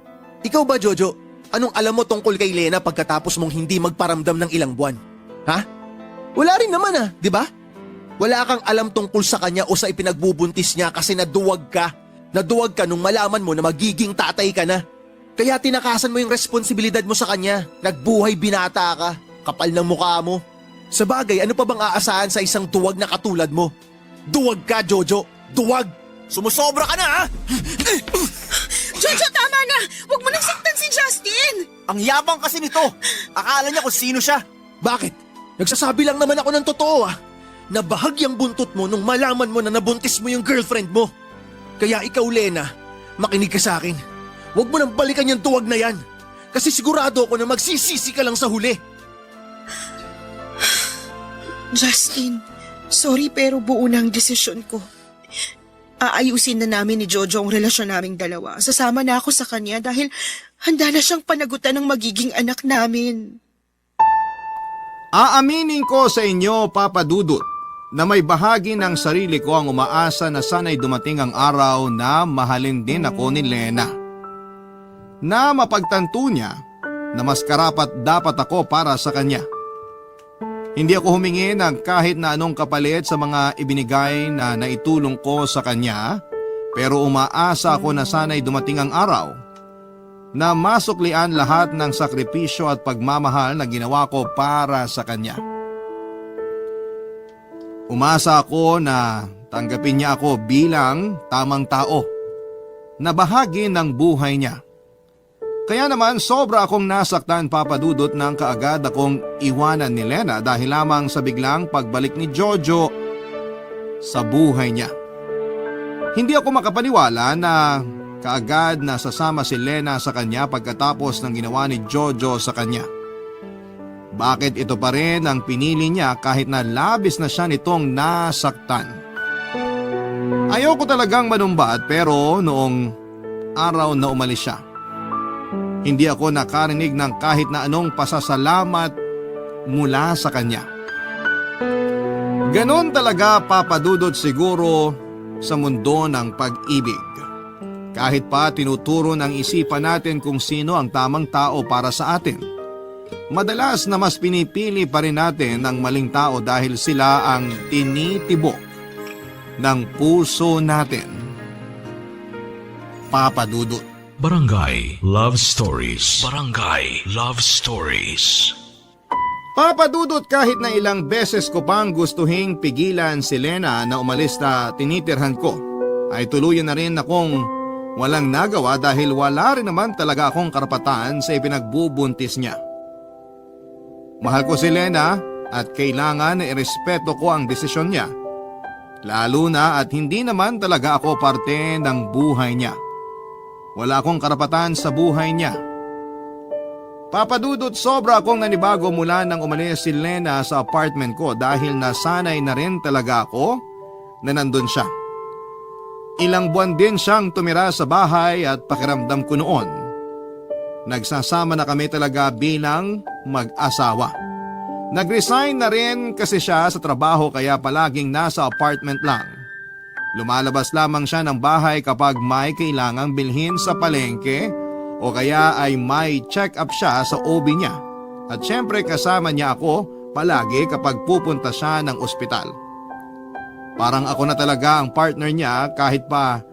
Ikaw ba, Jojo? Anong alam mo tungkol kay Lena pagkatapos mong hindi magparamdam ng ilang buwan? Ha? Wala rin naman di ba? Wala kang alam tungkol sa kanya o sa ipinagbubuntis niya kasi naduwag ka. Naduwag ka nung malaman mo na magiging tatay ka na. Kaya tinakasan mo yung responsibilidad mo sa kanya. Nagbuhay binata ka. Kapal ng mukha mo. Sa bagay, ano pa bang aasahan sa isang duwag na katulad mo? Duwag ka, Jojo. Duwag! Sumusobra ka na ha? Jojo, tama na! Huwag mo nang saktan si Justin! Ang yabang kasi nito. Akala niya kung sino siya. Bakit? Nagsasabi lang naman ako ng totoo Nabahagyang buntot mo nung malaman mo na nabuntis mo yung girlfriend mo. Kaya ikaw, Lena, makinig ka sa akin. Huwag mo nang balikan yung duwag na yan. Kasi sigurado ako na magsisisi ka lang sa huli. Justin, sorry pero buo na ang desisyon ko. Aayusin na namin ni Jojo ang relasyon naming dalawa. Sasama na ako sa kanya dahil handa na siyang panagutan ng magiging anak namin. Aaminin ko sa inyo, Papa Dudut, na may bahagi ng sarili ko ang umaasa na sana'y dumating ang araw na mahalin din ako ni Lena. Na mapagtanto niya na mas karapat dapat ako para sa kanya. Hindi ako humingi ng kahit na anong kapalit sa mga ibinigay na naitulong ko sa kanya, pero umaasa ako na sana'y dumating ang araw na masuklian lahat ng sakripisyo at pagmamahal na ginawa ko para sa kanya. Umasa ako na tanggapin niya ako bilang tamang tao na bahagi ng buhay niya. Kaya naman sobra akong nasaktan, Papa Dudut, nang kaagad akong iwanan ni Lena dahil lamang sa biglang pagbalik ni Jojo sa buhay niya. Hindi ako makapaniwala na kaagad na sasama si Lena sa kanya pagkatapos ng ginawa ni Jojo sa kanya. Bakit ito pa rin ang pinili niya kahit na labis na siya nitong nasaktan? Ayoko talagang manumbat pero noong araw na umalis siya, hindi ako nakarinig ng kahit na anong pasasalamat mula sa kanya. Ganon talaga, Papa Dudut, siguro sa mundo ng pag-ibig. Kahit pa tinuturo ng isipan natin kung sino ang tamang tao para sa atin, madalas na mas pinipili pa rin natin ang maling tao dahil sila ang tinitibok ng puso natin. Papa Dudut. Barangay Love Stories. Barangay Love Stories. Papa Dudut, kahit na ilang beses ko pang gustuhing pigilan si Lena na umalis na tinitirhan ko, ay tuluyan na rin akong walang nagawa dahil wala rin naman talaga akong karapatan sa ipinagbubuntis niya. Mahal ko si Lena at kailangan na irespeto ko ang desisyon niya, lalo na at hindi naman talaga ako parte ng buhay niya. Wala akong karapatan sa buhay niya. Papa Dudut, sobra akong nanibago mula nang umalis si Lena sa apartment ko dahil nasanay na rin talaga ako na nandun siya. Ilang buwan din siyang tumira sa bahay at pakiramdam ko noon, nagsasama na kami talaga bilang mag-asawa. Nag-resign na rin kasi siya sa trabaho kaya palaging nasa apartment lang. Lumalabas lamang siya ng bahay kapag may kailangang bilhin sa palengke o kaya ay may check-up siya sa OB niya. At syempre kasama niya ako palagi kapag pupunta siya ng ospital. Parang ako na talaga ang partner niya kahit pa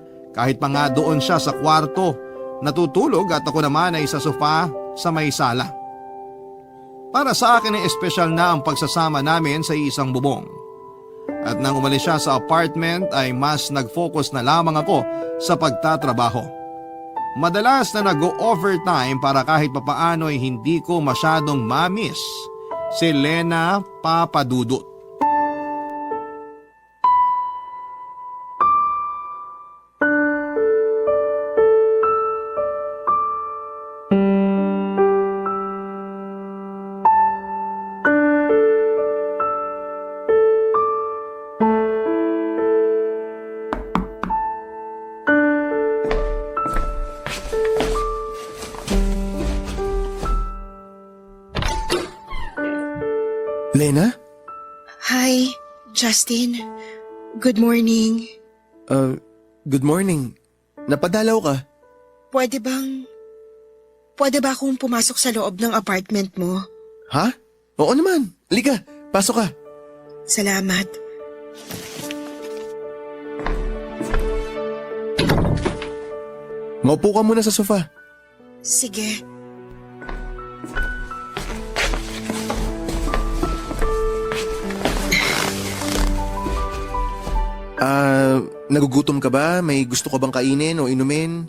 nga doon siya sa kwarto natutulog at ako naman ay sa sofa sa may sala. Para sa akin ay espesyal na ang pagsasama namin sa isang bubong. At nang umalis siya sa apartment ay mas nag-focus na lamang ako sa pagtatrabaho. Madalas na nag-overtime para kahit papaano ay hindi ko masyadong mamiss si Lena, Papa Dudut. Lena? Hi, Justin. Good morning. Good morning. Napadalaw ka? Pwede ba akong pumasok sa loob ng apartment mo? Ha? Oo naman. Halika, pasok ka. Salamat. Maupo ka muna sa sofa. Sige. Nagugutom ka ba? May gusto ka bang kainin o inumin?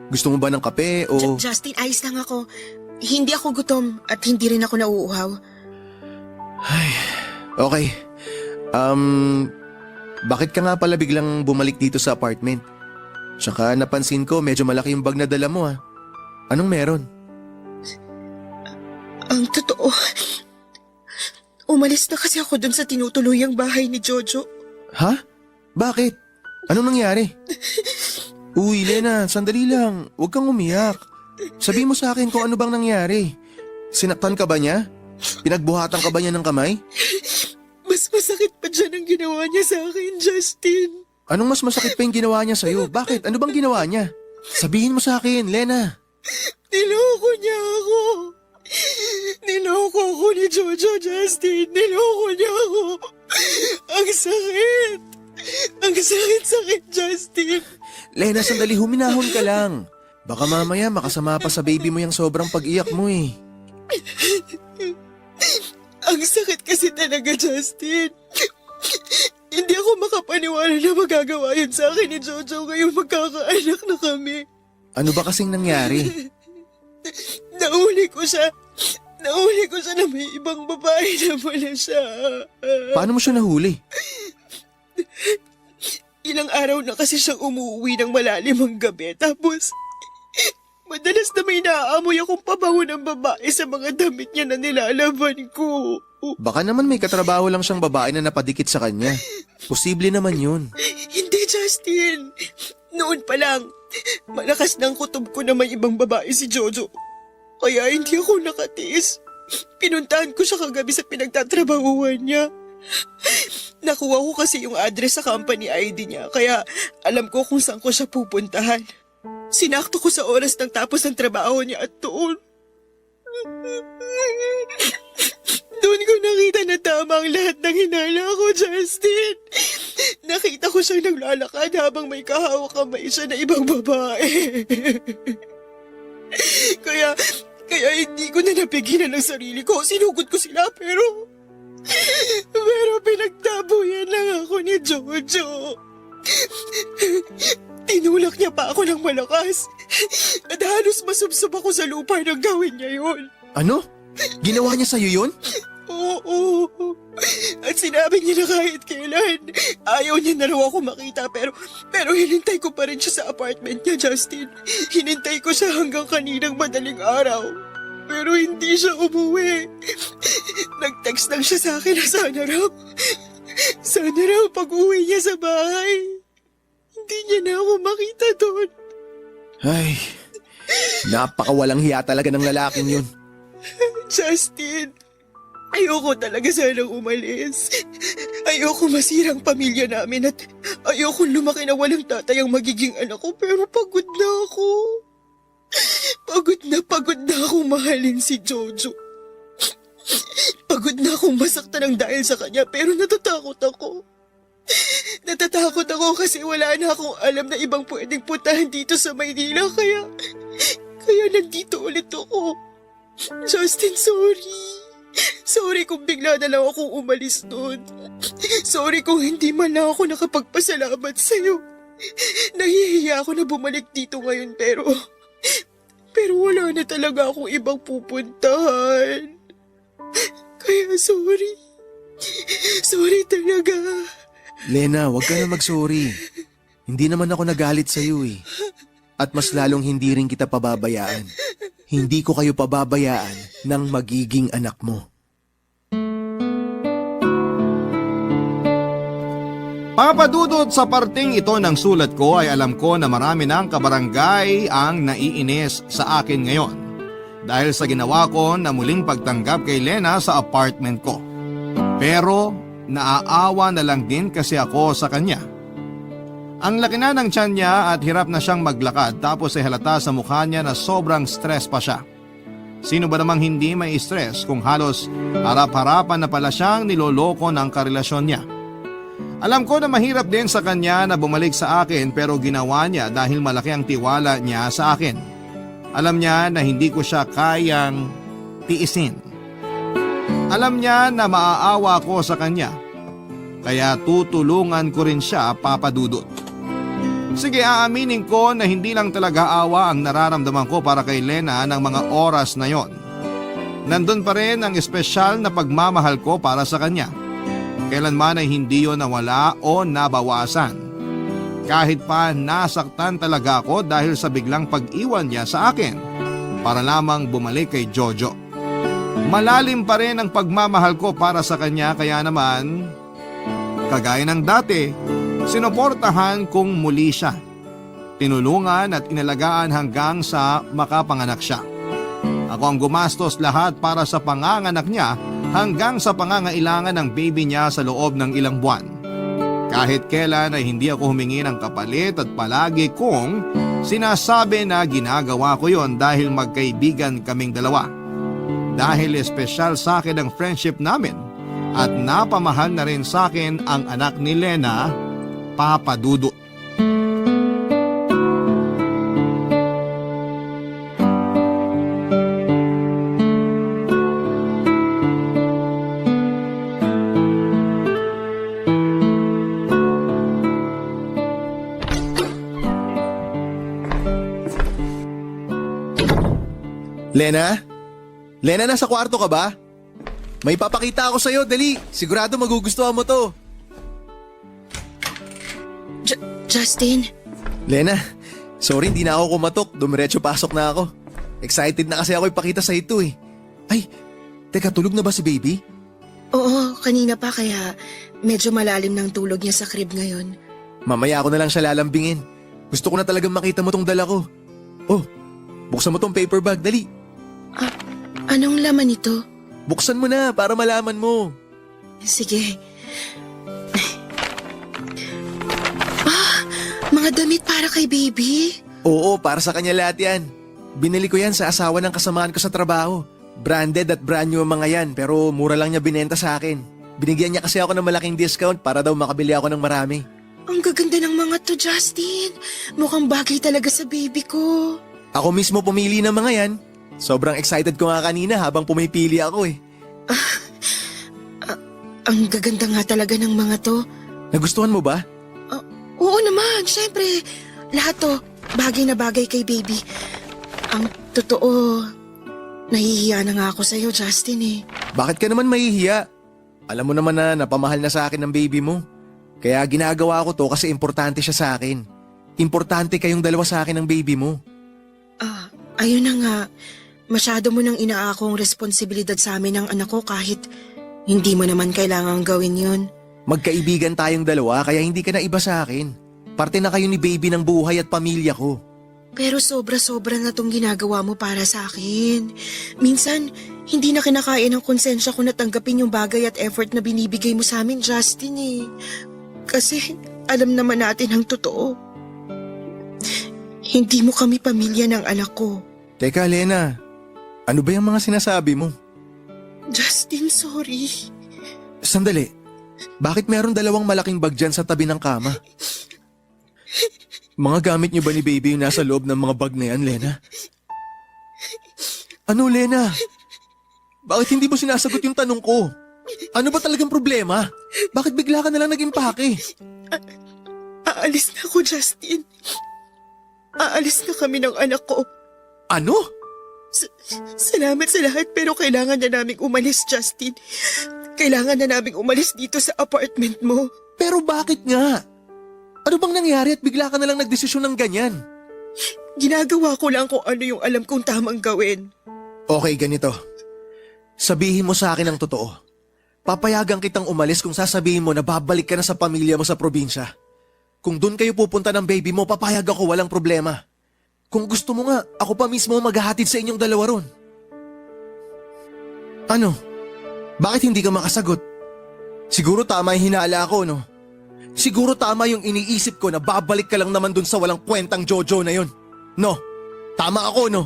Gusto mo ba ng kape o... Justin, ayos lang ako. Hindi ako gutom at hindi rin ako nauuhaw. Okay. Bakit ka nga pala biglang bumalik dito sa apartment? Tsaka napansin ko medyo malaki yung bag na dala mo ah. Anong meron? Ang totoo, umalis na kasi ako dun sa tinutuluyang bahay ni Jojo. Ha? Bakit? Anong nangyari? Uy, Lena, sandali lang. Huwag kang umiyak. Sabihin mo sa akin kung ano bang nangyari. Sinaktan ka ba niya? Pinagbuhatan ka ba niya ng kamay? Mas masakit pa dyan ang ginawa niya sa akin, Justin. Anong mas masakit pa yung ginawa niya sa'yo? Bakit? Ano bang ginawa niya? Sabihin mo sa akin, Lena. Niloko niya ako. Niloko ako ni Jojo, Justin. Niloko niya ako. Ang sakit. Ang sakit, Justin. Lena, sandali, huminahon ka lang. Baka mamaya makasama pa sa baby mo yung sobrang pag-iyak mo eh. Ang sakit kasi talaga, Justin. Hindi ako makapaniwala na magagawa yun sa akin ni Jojo ngayong magkakaanak na kami. Ano ba kasing nangyari? Nahuli ko siya na may ibang babae na pala siya. Paano mo siya nahuli? Ilang araw na kasi siyang umuwi ng malalim ang gabi. Tapos, madalas na may naaamoy akong pabango ng babae sa mga damit niya na nilalaban ko. Baka naman may katrabaho lang siyang babae na napadikit sa kanya. Posible naman yun. Hindi, Justin. Noon pa lang, malakas ng kutob ko na may ibang babae si Jojo. Kaya hindi ako nakatiis. Pinuntahan ko siya kagabi sa pinagtatrabahuan niya. Nakuha ko kasi yung address sa company ID niya, kaya alam ko kung saan ko siya pupuntahan. Sinakto ko sa oras ng tapos ng trabaho niya at doon. Doon ko nakita na tama ang lahat ng hinala ko, Justin. Nakita ko siyang naglalakad habang may kahawak kamay siya na ibang babae. Kaya hindi ko na napigilan ang sarili ko. Sinugod ko sila pero pinagtabuyan lang ako ni Jojo. Tinulak niya pa ako ng malakas. At halos masubsob ako sa lupa nang gawin niya yun. Ano? Ginawa niya sa'yo yun? Oo. At sinabi niya na kahit kailan, ayaw niya na raw ako makita pero hinintay ko pa rin siya sa apartment niya, Justin. Hinintay ko siya hanggang kaninang madaling araw. Pero hindi siya umuwi. Nag-text lang siya sa akin na sana raw pag-uwi niya sa bahay. Hindi niya na ako makita doon. Ay, napakawalang hiya talaga ng lalaking yun. Justin, ayoko talaga sanang umalis. Ayoko masirang pamilya namin at ayoko lumaki na walang tatay ang magiging anak ko pero pagod na ako. Pagod na akong mahalin si Jojo. Pagod na akong masaktan ng dahil sa kanya pero natatakot ako. Natatakot ako kasi wala na akong alam na ibang pwedeng puntahan dito sa Maynila kaya nandito ulit ako. Justin, sorry. Sorry kung bigla na lang akong umalis doon. Sorry kung hindi man lang ako nakapagpasalamat sa'yo. Nahihiya ako na bumalik dito ngayon pero wala na talaga akong ibang pupuntahan. Kaya sorry. Sorry talaga. Lena, huwag ka na mag-sorry. Hindi naman ako nagalit sa'yo eh. At mas lalong hindi rin kita pababayaan. Hindi ko kayo pababayaan ng magiging anak mo. Papadudod sa parting ito ng sulat ko ay alam ko na marami ng kabarangay ang naiinis sa akin ngayon dahil sa ginawa ko na muling pagtanggap kay Lena sa apartment ko. Pero naaawa na lang din kasi ako sa kanya. Ang laki na ng tiyan niya at hirap na siyang maglakad tapos ay halata sa mukha niya na sobrang stress pa siya. Sino ba namang hindi may stress kung halos harap-harapan na pala siyang niloloko ng karelasyon niya? Alam ko na mahirap din sa kanya na bumalik sa akin pero ginawa niya dahil malaki ang tiwala niya sa akin. Alam niya na hindi ko siya kayang tiisin. Alam niya na maaawa ko sa kanya. Kaya tutulungan ko rin siya, papadudot. Sige, aaminin ko na hindi lang talaga awa ang nararamdaman ko para kay Lena ng mga oras na yon. Nandun pa rin ang espesyal na pagmamahal ko para sa kanya. Kailanman ay hindi yon nawala o nabawasan. Kahit pa nasaktan talaga ako dahil sa biglang pag-iwan niya sa akin para lamang bumalik kay Jojo. Malalim pa rin ang pagmamahal ko para sa kanya kaya naman, kagaya ng dati, sinuportahan kong muli siya. Tinulungan at inalagaan hanggang sa makapanganak siya. Ako ang gumastos lahat para sa panganganak niya hanggang sa pangangailangan ng baby niya sa loob ng ilang buwan. Kahit kailan ay hindi ako humingi ng kapalit at palagi kong sinasabi na ginagawa ko yon dahil magkaibigan kaming dalawa. dahil espesyal sa akin ang friendship namin at napamahal na rin sa akin ang anak ni Lena, Papa Dudut. Lena? Lena, nasa kwarto ka ba? May papakita ako sa'yo, dali. Sigurado magugustuhan mo to. Justin, Lena, sorry hindi na ako kumatok. Dumiretso pasok na ako. Excited na kasi ako ipakita sa ito eh. Ay, teka, tulog na ba si baby? oo, kanina pa kaya medyo malalim ng tulog niya sa crib ngayon. Mamaya ako na lang siya lalambingin. Gusto ko na talagang makita mo tong dala ko. Oh, buksan mo tong paper bag, dali. Anong laman nito? Buksan mo na para malaman mo. Sige. Mga damit para kay baby? Oo, para sa kanya lahat yan. Binili ko yan sa asawa ng kasamaan ko sa trabaho. Branded at brand new ang mga yan, pero mura lang niya binenta sa akin. Binigyan niya kasi ako ng malaking discount para daw makabili ako ng marami. Ang gaganda ng mga to, Justin. Mukhang bagay talaga sa baby ko. Ako mismo pumili ng mga yan. Sobrang excited ko nga kanina habang pumipili ako eh. Ang gaganda nga talaga ng mga to. Nagustuhan mo ba? Oo naman, syempre. Lahat to, bagay na bagay kay baby. Ang totoo, nahihiya na nga ako sa'yo, Justin eh. Bakit ka naman mahihiya? Alam mo naman na napamahal na sa akin ng baby mo. Kaya ginagawa ko to kasi importante siya sa akin. Importante kayong dalawa sa akin ng baby mo. Ayun na nga. Masyado mo nang inaakong responsibilidad sa amin ng anak ko kahit hindi mo naman kailangang gawin yun. Magkaibigan tayong dalawa kaya hindi ka na iba sa akin. Parte na kayo ni baby ng buhay at pamilya ko. Pero sobra-sobra na tong ginagawa mo para sa akin. Minsan, hindi na kinakaya ng konsensya ko na tanggapin yung bagay at effort na binibigay mo sa amin, Justin eh. Kasi alam naman natin ang totoo. Hindi mo kami pamilya ng anak ko. Teka, Lena. Ano ba yung mga sinasabi mo? Justin, sorry. Sandali. Bakit meron dalawang malaking bag dyan sa tabi ng kama? Mga gamit niyo ba ni baby yung nasa loob ng mga bag na yan, Lena? Ano, Lena? Bakit hindi mo sinasagot yung tanong ko? Ano ba talagang problema? Bakit bigla ka nalang nag-impake? Aalis na ako, Justin. Aalis na kami ng anak ko. Ano? Salamat sa lahat pero kailangan na naming umalis, Justin. Kailangan na naming umalis dito sa apartment mo. Pero bakit nga? Ano bang nangyari at bigla ka nalang nagdesisyon ng ganyan? Ginagawa ko lang kung ano yung alam kong tamang gawin. Okay, ganito. Sabihin mo sa akin ang totoo. Papayagan kitang umalis kung sasabihin mo na babalik ka na sa pamilya mo sa probinsya. Kung doon kayo pupunta ng baby mo, papayag ako, walang problema. Kung gusto mo nga, ako pa mismo maghahatid sa inyong dalawa ron. Ano? Bakit hindi ka makasagot? Siguro tama yung hinala ko, no? Siguro tama yung iniisip ko na babalik ka lang naman dun sa walang kwentang Jojo na yun. No? Tama ako, no?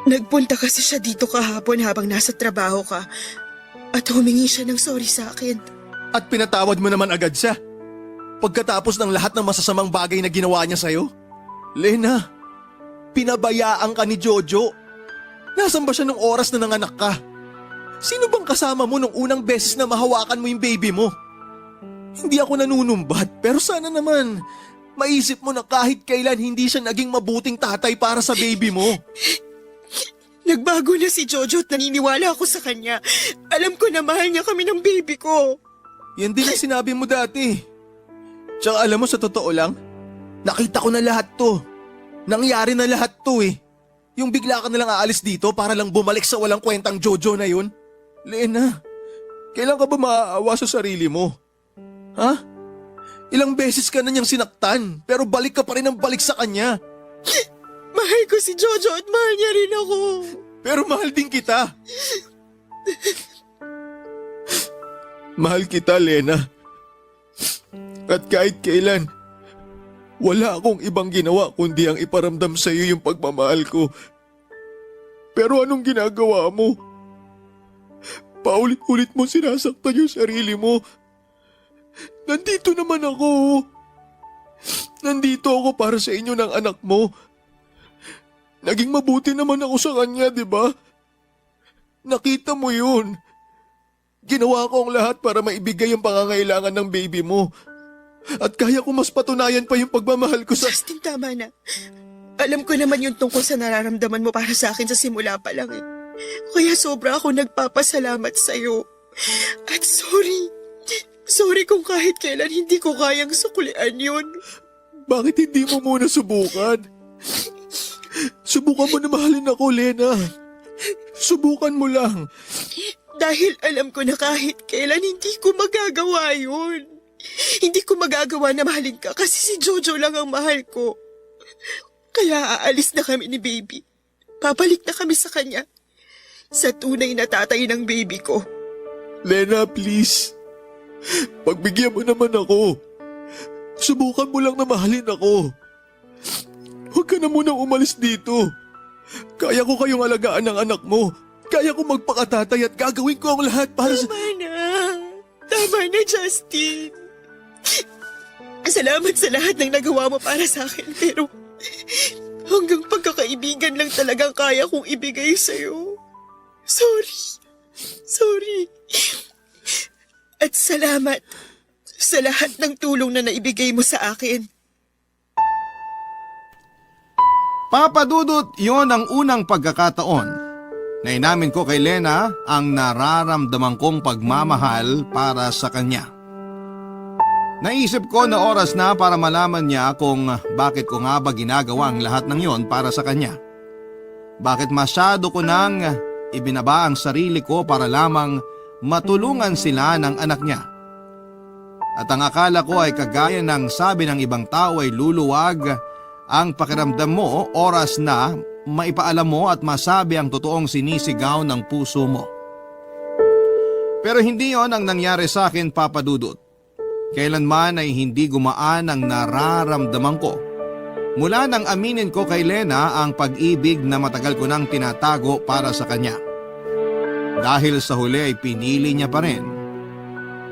Nagpunta kasi siya dito kahapon habang nasa trabaho ka at humingi siya ng sorry sa akin. At pinatawad mo naman agad siya. Pagkatapos ng lahat ng masasamang bagay na ginawa niya sa'yo? Lena, pinabayaan ka ni Jojo. Nasaan ba siya nung oras na nanganak ka? Sino bang kasama mo nung unang beses na mahawakan mo yung baby mo? Hindi ako nanunumbat, pero sana naman maisip mo na kahit kailan hindi siya naging mabuting tatay para sa baby mo. Nagbago na si Jojo at naniniwala ako sa kanya. Alam ko na mahal niya kami ng baby ko. Yan din ang sinabi mo dati. Tsaka alam mo, sa totoo lang, nakita ko na lahat to. Nangyari na lahat to eh. Yung bigla ka nalang aalis dito para lang bumalik sa walang kwentang Jojo na yun. Lena, kailan ka ba maaawa sa sarili mo? Ha? Ilang beses ka na niyang sinaktan, pero balik ka pa rin ang balik sa kanya. Mahal ko si Jojo at mahal niya rin ako. Pero mahal din kita. Mahal kita, Lena. At kahit kailan, wala akong ibang ginawa kundi ang iparamdam sa iyo yung pagmamahal ko. Pero anong ginagawa mo? Paulit-ulit mo sinasaktan yung sarili mo. Nandito naman ako. Nandito ako para sa inyo ng anak mo. Naging mabuti naman ako sa kanya, di ba? Nakita mo yun. Ginawa ko ang lahat para maibigay ang pangangailangan ng baby mo. At kaya ko mas patunayan pa yung pagmamahal ko sa... Justin, tama na. Alam ko naman yung tungkol sa nararamdaman mo para sa akin sa simula pa lang eh. Kaya sobra ako nagpapasalamat sa'yo. At sorry. Sorry kung kahit kailan hindi ko kayang suklian yun. Bakit hindi mo muna subukan? Subukan mo na mahalin ako, Lena. Subukan mo lang. Dahil alam ko na kahit kailan hindi ko magagawa yun. Hindi ko magagawa na mahalin ka kasi si Jojo lang ang mahal ko. Kaya aalis na kami ni baby. Babalik na kami sa kanya. Sa tunay na tatay ng baby ko. Lena, please. Pagbigyan mo naman ako. Subukan mo lang na mahalin ako. Huwag ka na munang umalis dito. Kaya ko kayong alagaan ng anak mo. Kaya ko magpakatatay at gagawin ko ang lahat para sa... Tama na, Justin. Salamat sa lahat ng nagawa mo para sa akin, pero hanggang pagkakaibigan lang talagang kaya kong ibigay sa'yo. Sorry. At salamat sa lahat ng tulong na naibigay mo sa akin. Papa Dudut, yon ang unang pagkakataon na inamin ko kay Lena ang nararamdaman kong pagmamahal para sa kanya. Naisip ko na oras na para malaman niya kung bakit ko nga ba ginagawa ang lahat ng yon para sa kanya. Bakit masyado ko nang ibinaba ang sarili ko para lamang matulungan sila ng anak niya. At ang akala ko ay kagaya ng sabi ng ibang tao ay luluwag ang pakiramdam mo oras na maipaalam mo at masabi ang totoong sinisigaw ng puso mo. Pero hindi yon ang nangyari sa akin, Papa Dudut. Kailanman ay hindi gumaan ang nararamdaman ko. Mula nang aminin ko kay Lena ang pag-ibig na matagal ko nang tinatago para sa kanya. Dahil sa huli ay pinili niya pa rin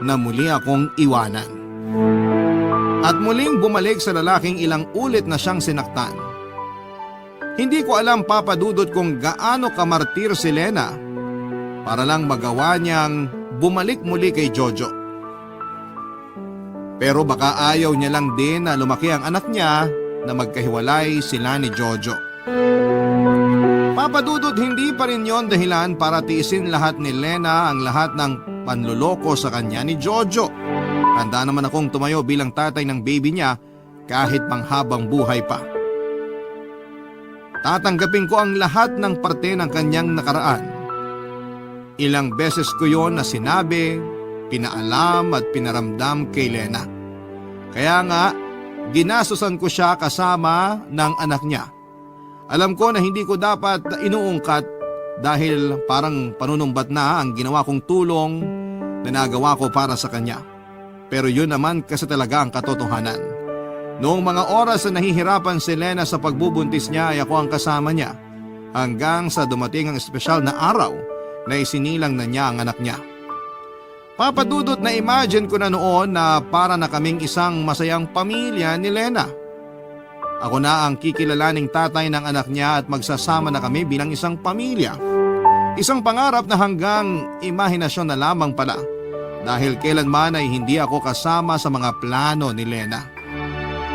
na muli akong iwanan. At muling bumalik sa lalaking ilang ulit na siyang sinaktan. Hindi ko alam, Papa Dudut, kung gaano kamartir si Lena para lang magawa niyang bumalik muli kay Jojo. Pero baka ayaw niya lang din na lumaki ang anak niya na magkahiwalay sila ni Jojo. Papa Dudut, hindi pa rin yon dahilan para tiisin lahat ni Lena ang lahat ng panluloko sa kanya ni Jojo. Handa naman akong tumayo bilang tatay ng baby niya kahit panghabang buhay pa. Tatanggapin ko ang lahat ng parte ng kanyang nakaraan. Ilang beses ko yon na sinabi, pinaalam at pinaramdam kay Lena. Kaya nga, ginasusan ko siya kasama ng anak niya. Alam ko na hindi ko dapat inuungkat dahil parang panunumbat na ang ginawa kong tulong na nagawa ko para sa kanya. Pero yun naman kasi talaga ang katotohanan. Noong mga oras na nahihirapan si Lena sa pagbubuntis niya ay ako ang kasama niya hanggang sa dumating ang espesyal na araw na isinilang na niya ang anak niya. Papa Dudut, na imagine ko na noon na para na kaming isang masayang pamilya ni Lena. Ako na ang kikilalaning tatay ng anak niya at magsasama na kami bilang isang pamilya. Isang pangarap na hanggang imahinasyon na lamang pala dahil kailanman ay hindi ako kasama sa mga plano ni Lena.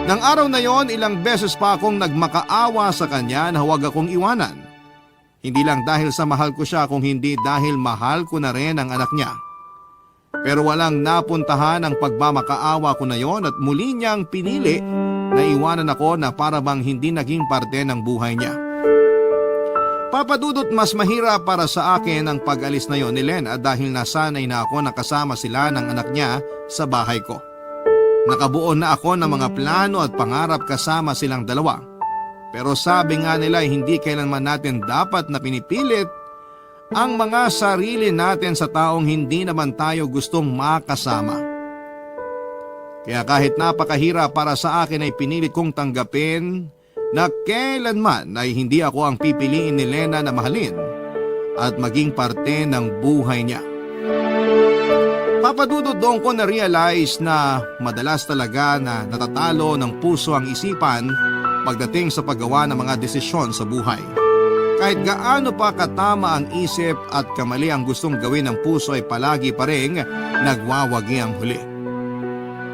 Nang araw na yon, ilang beses pa akong nagmakaawa sa kanya na huwag akong iwanan. Hindi lang dahil sa mahal ko siya kung hindi dahil mahal ko na rin ang anak niya. Pero walang napuntahan ang pagmamakaawa ko na yon at muli niyang pinili na iwanan ako na para bang hindi naging parte ng buhay niya. Papa Dudut, mas mahirap para sa akin ang pag-alis na yon ni Lena dahil nasanay na ako nakasama sila ng anak niya sa bahay ko. Nakabuo na ako ng mga plano at pangarap kasama silang dalawa. Pero sabi nga nila ay hindi kailanman natin dapat na pinipilit ang mga sarili natin sa taong hindi naman tayo gustong makasama. Kaya kahit napakahirap para sa akin ay pinilit kong tanggapin na kailanman ay hindi ako ang pipiliin ni Lena na mahalin at maging parte ng buhay niya. Papadudod doon ko na-realize na madalas talaga na natatalo ng puso ang isipan pagdating sa paggawa ng mga desisyon sa buhay. Kahit gaano pa katama ang isip at kamali ang gustong gawin ng puso ay palagi pa rin nagwawagi ang huli.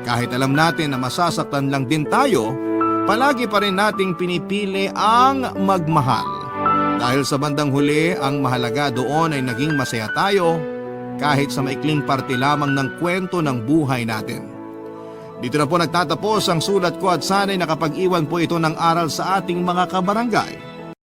Kahit alam natin na masasaktan lang din tayo, palagi pa rin nating pinipili ang magmahal. Dahil sa bandang huli, ang mahalaga doon ay naging masaya tayo kahit sa maikling parte lamang ng kwento ng buhay natin. Dito na po nagtatapos ang sulat ko at sana'y nakapag-iwan po ito ng aral sa ating mga kabarangay.